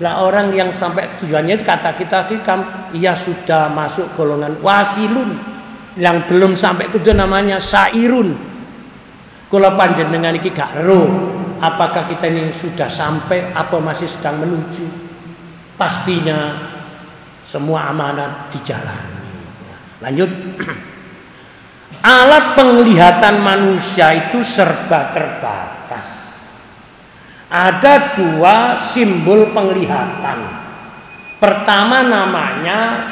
Lah orang yang sampai tujuannya itu kata kita hikam, ia sudah masuk golongan wasilun. Yang belum sampai itu namanya sairun. Kula panjenengan iki gak ero apakah kita ini sudah sampai apa masih sedang menuju. Pastinya semua amanat dijalani. Lanjut. Alat penglihatan manusia itu serba terbatas. Ada dua simbol penglihatan. Pertama namanya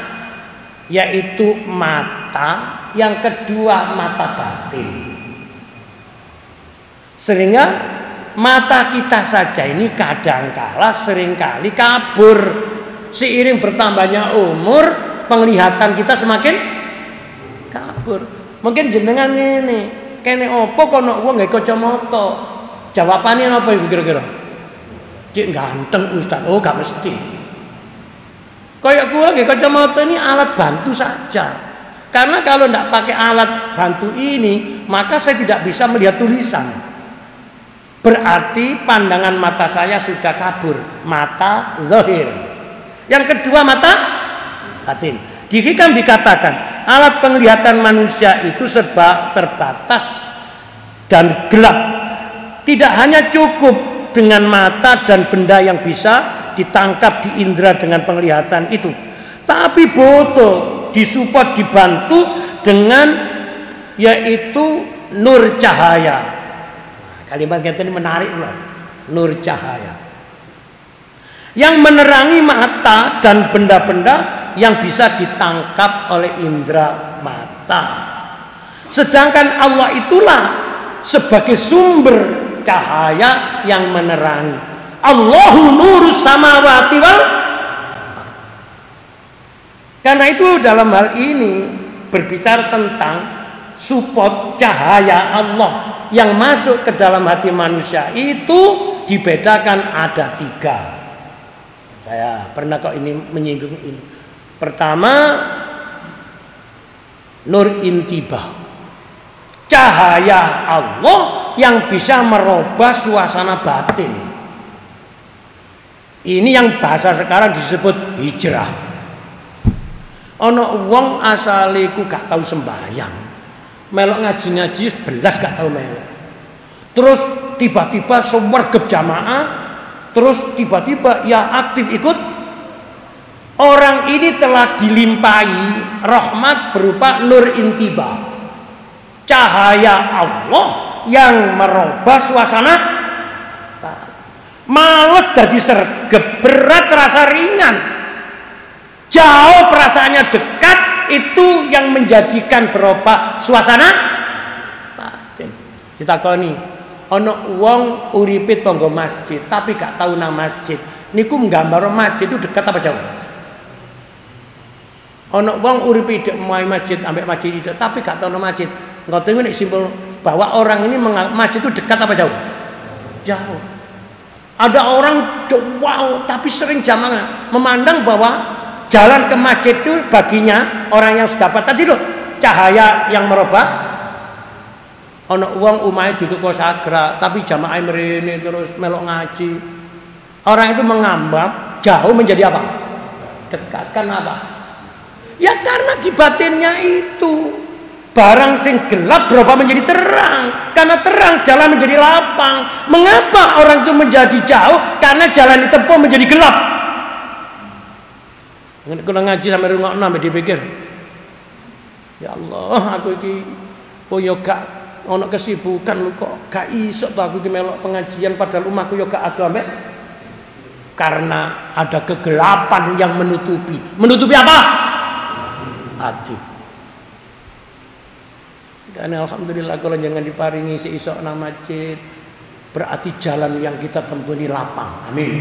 yaitu mata, yang kedua mata batin. Sehingga mata kita saja ini kadangkala seringkali kabur. Seiring bertambahnya umur, penglihatan kita semakin kabur. Mungkin jenengan ini kene opo kono wong nggae kacamata. Jawabannya apa ibu kira-kira? Cik ganteng Ustaz. Oh gak mesti. Kayak gue lagi kacamata ini alat bantu saja. Karena kalau tidak pakai alat bantu ini, maka saya tidak bisa melihat tulisan. Berarti pandangan mata saya sudah kabur. Mata zahir. Yang kedua mata batin. Di hikam dikatakan alat penglihatan manusia itu serba terbatas dan gelap. Tidak hanya cukup dengan mata dan benda yang bisa ditangkap di indera dengan penglihatan itu, tapi butuh disupport, dibantu dengan yaitu nur cahaya. Kalimat kita ini menarik loh, nur cahaya yang menerangi mata dan benda-benda yang bisa ditangkap oleh indera mata. Sedangkan Allah itulah sebagai sumber cahaya yang menerangi. Allahu nurus samawati wal. Karena itu dalam hal ini berbicara tentang support cahaya Allah yang masuk ke dalam hati manusia itu dibedakan ada 3. Saya pernah kok ini menyinggung ini. Pertama, nur intibah. Cahaya Allah yang bisa merubah suasana batin. Ini yang bahasa sekarang disebut hijrah. Ono wong asale ku gak tahu sembahyang. Melok ngaji-ngaji belas gak tahu melok. Terus tiba-tiba sumergep jamaah, terus tiba-tiba ya aktif ikut. Orang ini telah dilimpahi rahmat berupa nur intibah. Cahaya Allah yang merubah suasana. Males jadi sergep, berat terasa ringan, jauh perasaannya dekat. Itu yang menjadikan berubah suasana batin. Ditakoni ono wong uripe tangga masjid tapi gak tahu nang masjid niku nggambar masjid itu dekat apa jauh? Ono wong uripe di masjid ambek masjid itu tapi gak tahu nang masjid. Ngoten nek simpul bahwa orang ini masjid itu dekat apa jauh? Jauh. Ada orang wow tapi sering jamaah memandang bahwa jalan ke masjid itu baginya orang yang sudah dapat tadi loh cahaya yang merubah. Ono wong umahe duduk kosagra tapi jamaah mrene terus melok ngaji. Orang itu mengambang jauh menjadi apa? Dekat. Kenapa? Ya karena di batinnya itu barang sing gelap berubah menjadi terang. Karena terang jalan menjadi lapang. Mengapa orang itu menjadi jauh? Karena jalan ditempuh menjadi gelap. Kalau ngaji sampai rumah sampai dipikir, ya Allah aku iki koyo gak ono kesibukan lu kok gak iso aku iki melok pengajian padahal rumahku yo gak ada ambek. Karena ada kegelapan yang menutupi. Menutupi apa? Hati. Dan alhamdulillah kalau jangan diparingi seisok nang masjid, berarti jalan yang kita tempuh ini lapang. Amin.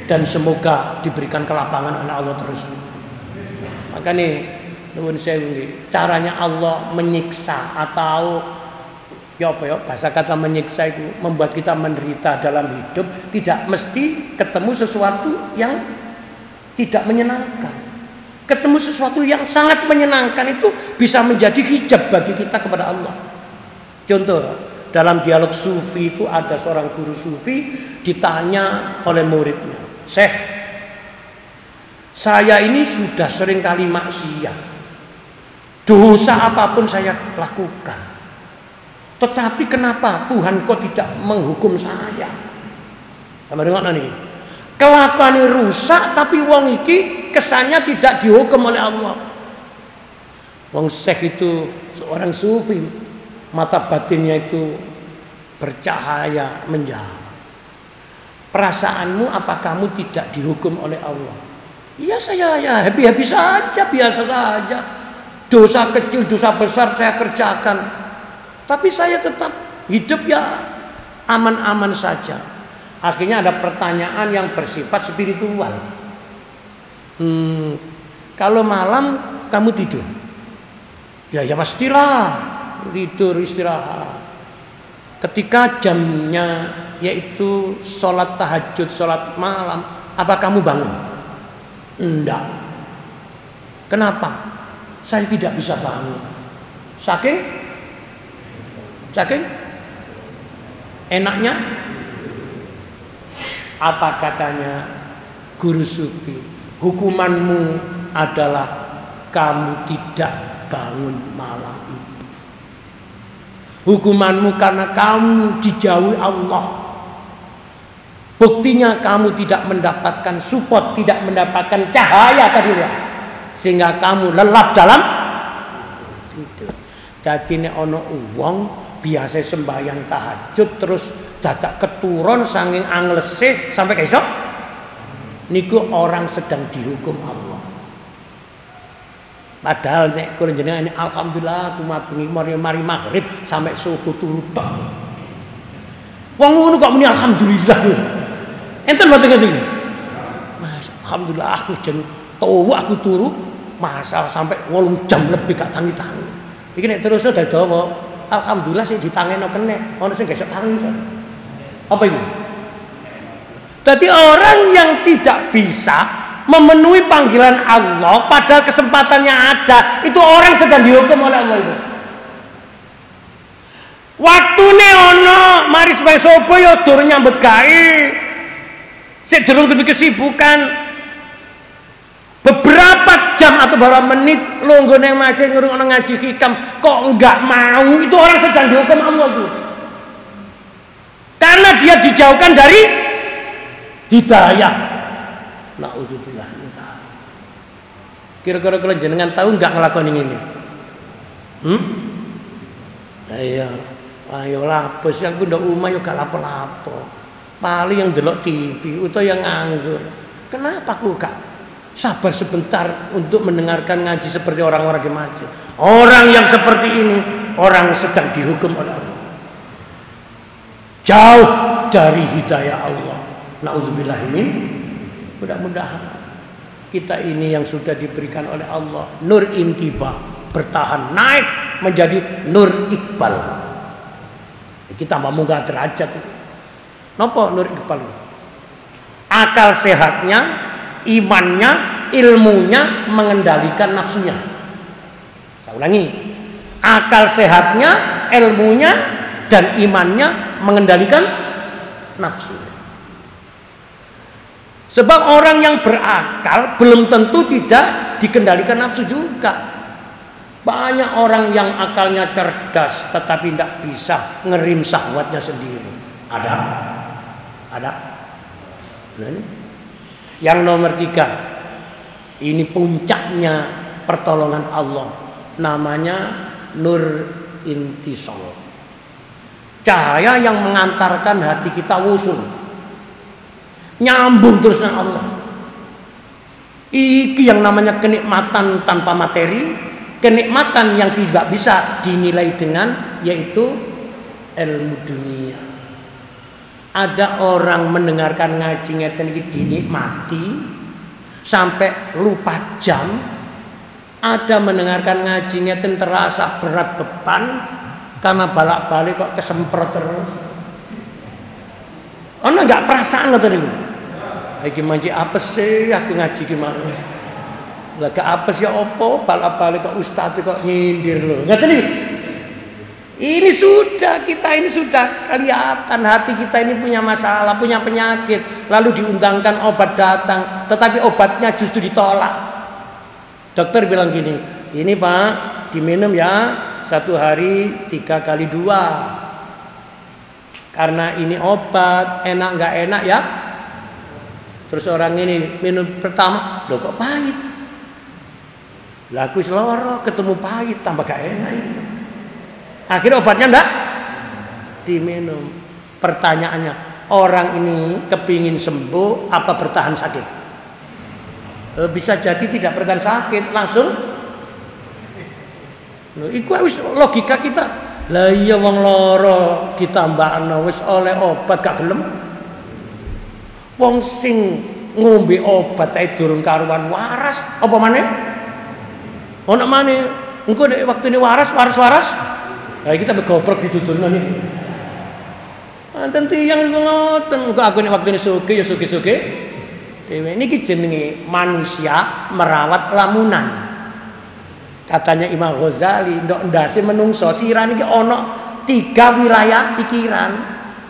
Dan semoga diberikan kelapangan oleh Allah terus. Maka nih, nuwun sewu, caranya Allah menyiksa atau ya apa ya bahasa kata menyiksa itu membuat kita menderita dalam hidup, tidak mesti ketemu sesuatu yang tidak menyenangkan. ketemu sesuatu yang sangat menyenangkan itu bisa menjadi hijab bagi kita kepada Allah. Contoh, dalam dialog sufi itu ada seorang guru sufi ditanya oleh muridnya, "Syekh, saya ini sudah sering kali maksiat, dosa apapun saya lakukan, tetapi kenapa Tuhan kok tidak menghukum saya?" Sama dengan ini, kelakuan rusak tapi wong iki kesannya tidak dihukum oleh Allah. Wong Syekh itu seorang sufi, mata batinnya itu bercahaya menjawab, "Perasaanmu apa kamu tidak dihukum oleh Allah?" "Iya, saya ya happy-happy saja, biasa saja. Dosa kecil, dosa besar saya kerjakan. Tapi saya tetap hidup ya aman-aman saja." Akhirnya ada pertanyaan yang bersifat spiritual. Kalau malam kamu tidur? Ya pastilah tidur, istirahat. Ketika jamnya yaitu sholat tahajud, sholat malam, apa kamu bangun? Enggak. Kenapa? Saya tidak bisa bangun. Saking enaknya. Apa katanya guru sufi? Hukumanmu adalah kamu tidak bangun malam itu. Hukumanmu karena kamu dijauhi Allah. Buktinya kamu tidak mendapatkan support, tidak mendapatkan cahaya tadi ya, sehingga kamu lelap dalam tidur. Jadi nek ono wong biasa sembahyang tahajud terus dadak keturun sanging anglese sampai besok, niku orang sedang dihukum Allah. Padahal nek kula jenengan ini alhamdulillah kumabengi mari maghrib sampai subuh turu tok. Wong ngono kok muni alhamdulillah. Enten mboten ngene. Mas, alhamdulillah aku jen tuwa aku turu masalah sampai 8 jam lebih gak tangi-tangi. Iki nek terus dadi dawa, alhamdulillah sih ditangeno kene, ono sing gesek tangi iso. Apa itu? Jadi orang yang tidak bisa memenuhi panggilan Allah padahal kesempatannya ada, itu orang sedang dihukum oleh Allah itu. Waktune ono mari sampai sobo ya dur nyambut gawe. Sik durung kudu kesibukan. Beberapa jam atau beberapa menit lungguh nang masjid ngrungokno ngaji hikam kok enggak mau, itu orang sedang dihukum Allah itu. Karena dia dijauhkan dari hidayah. Naudzubillah. Kira-kira kalian jenengan tahu nggak ngelakoni ini? Ayo lapes yang udah umah yo gak lapo-lapo. Paling yang delok TV atau yang nganggur. Kenapa aku gak sabar sebentar untuk mendengarkan ngaji seperti orang-orang di masjid? Orang yang seperti ini orang sedang dihukum oleh Allah. Jauh dari hidayah Allah. Na'udzubillah min. Mudah-mudahan kita ini yang sudah diberikan oleh Allah nur intiba, bertahan naik menjadi nur iqbal. Kita mau munggah derajat. Napa nur iqbal? Akal sehatnya, imannya, ilmunya mengendalikan nafsunya. Saya ulangi. Akal sehatnya, ilmunya dan imannya mengendalikan nafsu. Sebab orang yang berakal belum tentu tidak dikendalikan nafsu juga. Banyak orang yang akalnya cerdas tetapi tidak bisa ngerim syahwatnya sendiri. Ada. Nah, yang nomor 3, ini puncaknya pertolongan Allah. Namanya nur intisal. Cahaya yang mengantarkan hati kita wusul, nyambung terus dengan Allah. Iki yang namanya kenikmatan tanpa materi, kenikmatan yang tidak bisa dinilai dengan yaitu ilmu dunia. Ada orang mendengarkan ngaji ngeten iki dinikmati sampai lupa jam. Ada mendengarkan ngaji ngeten terasa berat beban karena balak-balik kok kesemprot terus. Ana enggak perasaan ngoten niku. Iki manci apa sih aku ngaji gimana? Lah gak apa sih opo bal-balik kok ustaz kok nyindir lho. Ngoten iki. Ini sudah kelihatan hati kita ini punya masalah, punya penyakit. Lalu diundangkan obat datang, tetapi obatnya justru ditolak. Dokter bilang gini, ini Pak diminum ya 1 hari 3 kali 2. Karena ini obat, enak nggak enak ya. Terus orang ini minum pertama, loh kok pahit. Laku seloro ketemu pahit tambah gak enak ini. Akhirnya obatnya enggak diminum. Pertanyaannya, orang ini kepingin sembuh apa bertahan sakit? Bisa jadi tidak bertahan sakit, langsung. Iku wis logika kita. Lah iya wong loro ditambahno wis oleh obat gak gelem. Wong sing ngombe obat ae durung karuan waras, apa maneh? Ono maneh. Engko nek waktune waras. Lah kita begobrok ditutulno niku. Wonten tiyang niku ngoten, engko aku nek waktune sugih ya sugih-sugih. Dhewe niki jenenge manusia merawat lamunan. Katanya Imam Ghazali, ndok ndase menungso sira niki ana 3 wilayah pikiran.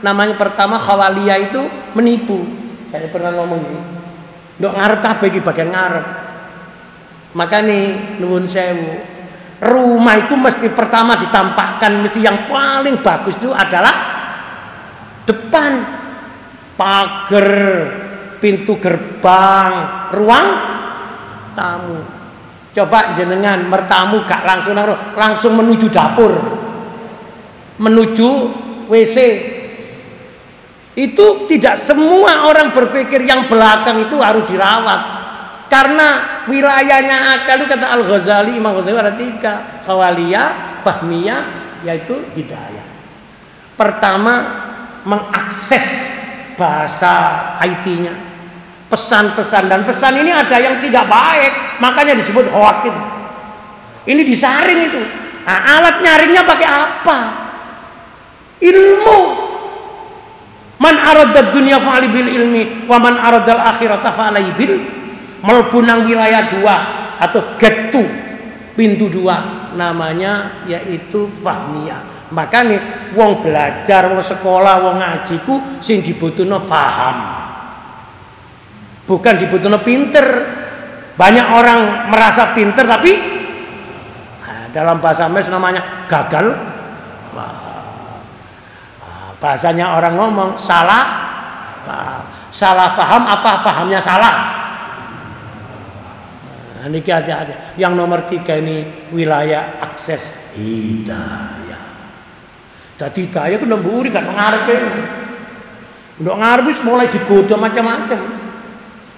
Namanya pertama khawaliyah itu menipu. Saya pernah ngomong ini. Ndok ngarep kabeh iki bagian ngarep. Makane nuwun sewu. Rumah itu mesti pertama ditampakkan, mesti yang paling bagus itu adalah depan, pagar, pintu gerbang, ruang tamu. Coba jenengan mertamu gak langsung menuju dapur, menuju WC. Itu tidak semua orang berpikir yang belakang itu harus dirawat. Karena wilayahnya akal itu kata Al-Ghazali, Imam Ghazali ada 3, khawaliyah, fahmiyah, yaitu hidayah. Pertama, mengakses bahasa IT-nya, pesan-pesan, dan pesan ini ada yang tidak baik, makanya disebut hoax itu. Ini disaring itu. Nah, alat nyaringnya pakai apa? Ilmu. Man aradad dunya fa'ali bil ilmi, wa man aradal akhirata fa'alai bil melbu nang wilayah 2 atau gate 2, pintu 2 namanya yaitu fahmiyah. Makanya wong belajar, wong sekolah, wong ngajiku sing dibutuhno paham, bukan dibutuhno pinter. Banyak orang merasa pinter tapi dalam bahasa mes namanya gagal. Bahasanya orang ngomong salah paham apa pahamnya salah. Niki hati-hati. Yang nomor 3 ini wilayah akses hidayah. Jadi hidayah ku nemburi kan ngarepe. Ndok ngarep wis mulai digoda macam-macam.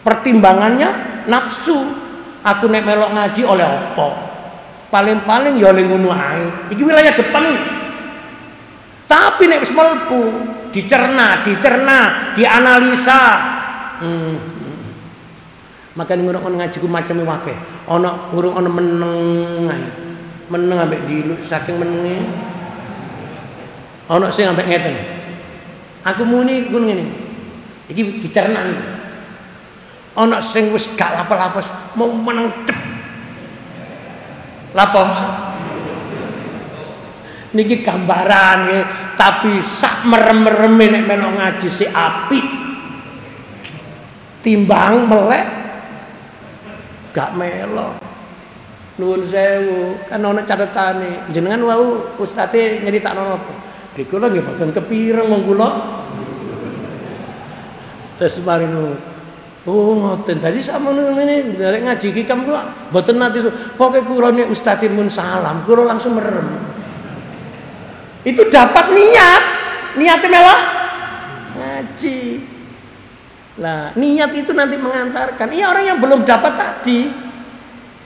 Pertimbangannya nafsu. Aku nek melok ngaji oleh apa? Paling-paling ya oleh ngono ae. Iki wilayah depan iki. Tapi nek wis mlebu, dicerna, dianalisa. Makanya ngurung ngaji ku macam wakeh. Ana ngurung ana meneng ae. Meneng ambek diluk saking menenge. Ana sing ambek ngeten. Aku muni kun ngene. Iki dicerna iki. Ana sing wis gak lapo-lapos mau meneng cep. Lapo? Niki gambaran nggih, tapi sak merem-mereme nek melok ngaji si apik. Timbang melek gak melo. Nuwun sewu, kan ana catetane. Jenengan wau ustate nyeritakno napa? Nggih kula nggih boten kepireng mong kula. Tes marino. Oh ngoten. Dadi sakmono ngene nderek ngaji iki kam kula boten nate. Pokoke kula nek ustate mun salam, kula langsung merem. Itu dapat niatnya melo ngaji. Lah niat itu nanti mengantarkan. Iya orang yang belum dapat tadi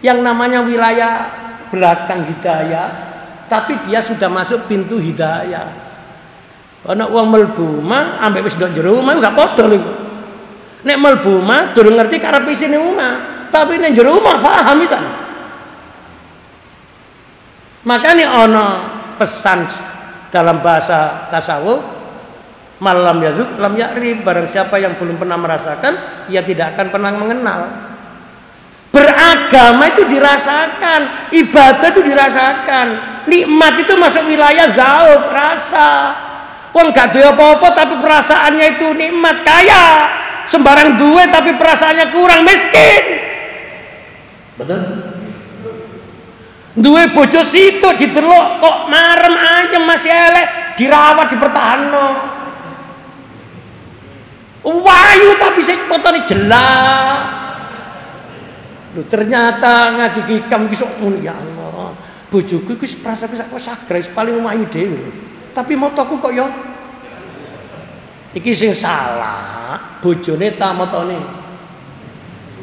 yang namanya wilayah belakang hidayah, tapi dia sudah masuk pintu hidayah. Ana wong mlebu mah ambek wis ndok jero omah gak padha lho. Nek mlebu mah durung ngerti karepe isine omah, tapi nek jero omah paham pisan. Makane ana pesan dalam bahasa tasawuf, malam yazuk lam ya'rif, barang siapa yang belum pernah merasakan ia tidak akan pernah mengenal. Beragama itu dirasakan, ibadah itu dirasakan, nikmat itu masuk wilayah zauq, rasa. Wong gak duwe apa-apa tapi perasaannya itu nikmat, kaya. Sembarang duwe tapi perasaannya kurang, miskin. Betul? Duwe bojo situ didelok kok marem ayem masih elek, dirawat dipertahanno. Wayu tapi sing fotone jelek. Lho ternyata ngaji hikam ki sok ngono, ya Allah. Bojoku iki prasaku sak sagres paling wayu dhewe. Tapi motoku kok ya iki sing salah, bojone ta motone.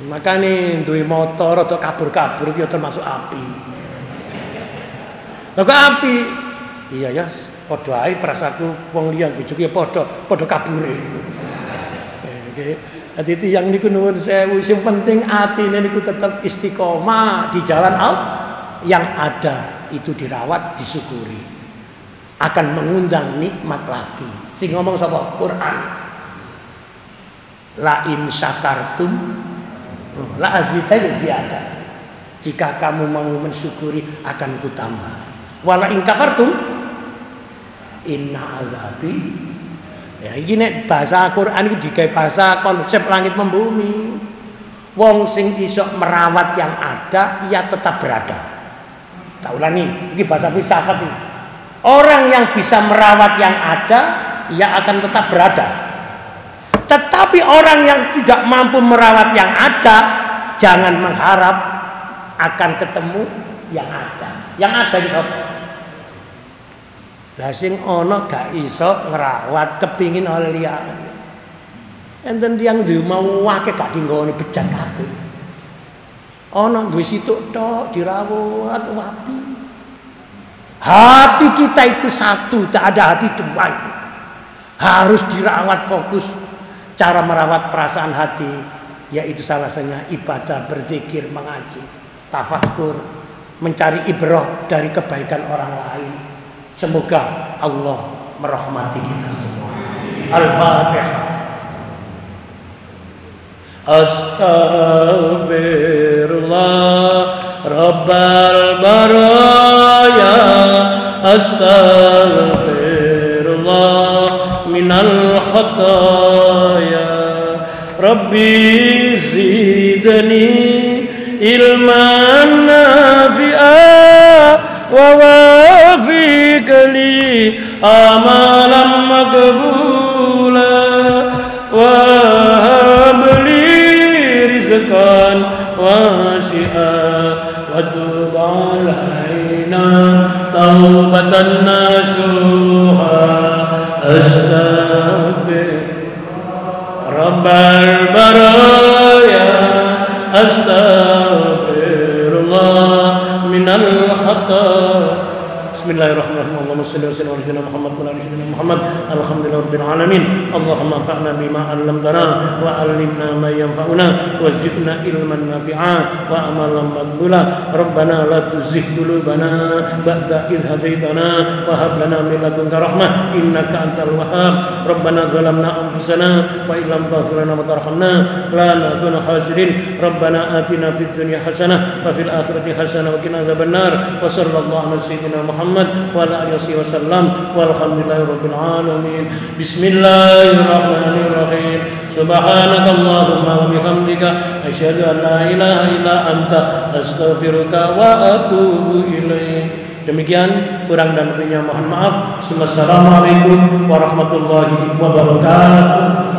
Makane duwe motor rada kabur-kabur iki termasuk api. Lha kok api? Iya ya, padha ae prasaku wong liya bojoku ya padha kabure. Nggih. Dadi tiyang niku nuwun sewu, sing penting atine niku tetep istiqomah di jalan Allah. Yang ada itu dirawat, disyukuri. Akan mengundang nikmat lagi. Sing ngomong sapa? Quran. La in syakartum la azidannakum ziyadah. Jika kamu mau mensyukuri akan kutambah. Wala in kafartum inna azabi. Ya iki nek bahasa Quran iki digawe bahasa konsep langit membumi. Wong sing iso merawat yang ada, ia tetap berada. Tak ulangi, iki bahasa filsafat iki. Orang yang bisa merawat yang ada, ia akan tetap berada. Tetapi orang yang tidak mampu merawat yang ada, jangan mengharap akan ketemu yang ada. Yang ada di sapa? Lah sing ana gak iso ngrawat kepingin oleh liyane. Enten tiyang duwe mau akeh gak dinggone bejat kabeh. Ana duwe situk tok dirawat wapi. Hati kita itu satu, tak ada hati dua itu. Harus dirawat fokus. Cara merawat perasaan hati yaitu salah satunya ibadah, berzikir, mengaji, tafakkur, mencari ibrah dari kebaikan orang lain. Semoga Allah merahmati kita semua. Al-Fatihah. Astaghfirullah Rabbal baraya, astaghfirullah minal khataya. Rabbi zidni ilman nafi'a wa wafiq li amalan maqbula wa habli rizqan wasi'a wa tub alaina taubatan nasuha. Astaghfir Rabbal baraya, astaghfirullah minal khata. Bismillahirrahmanirrahim. Allahumma shalli wa sallim ala sayyidina Muhammad wa ala sayyidina Muhammad. Alhamdulillahirabbil alamin. Allahumma anfa'na bima 'allamtana wa 'allimna ma yanfa'una wa zidna ilman nafi'a wa amalan maqbula. Rabbana la tuzigh qulubana ba'da idh hadaytana wa hab lana min ladunka rahmah innaka antal wahhab. Rabbana zalamna anfusana wa illam taghfir lana wa tarhamna lanakunanna khasirin. Rabbana atina fid dunya hasanah wa fil akhirati hasanah wa qina adzabannar. Wa sallallahu ala sayyidina Muhammad wa ala alihi wasallam walhamdulillahirabbil alamin. Bismillahirrahmanirrahim. Subhanakallahumma wa bihamdika asyhadu an la ilaha illa anta astaghfiruka wa atubu ilaik. Demikian kurang dan lebihnya mohon maaf. Wassalamualaikum warahmatullahi wabarakatuh.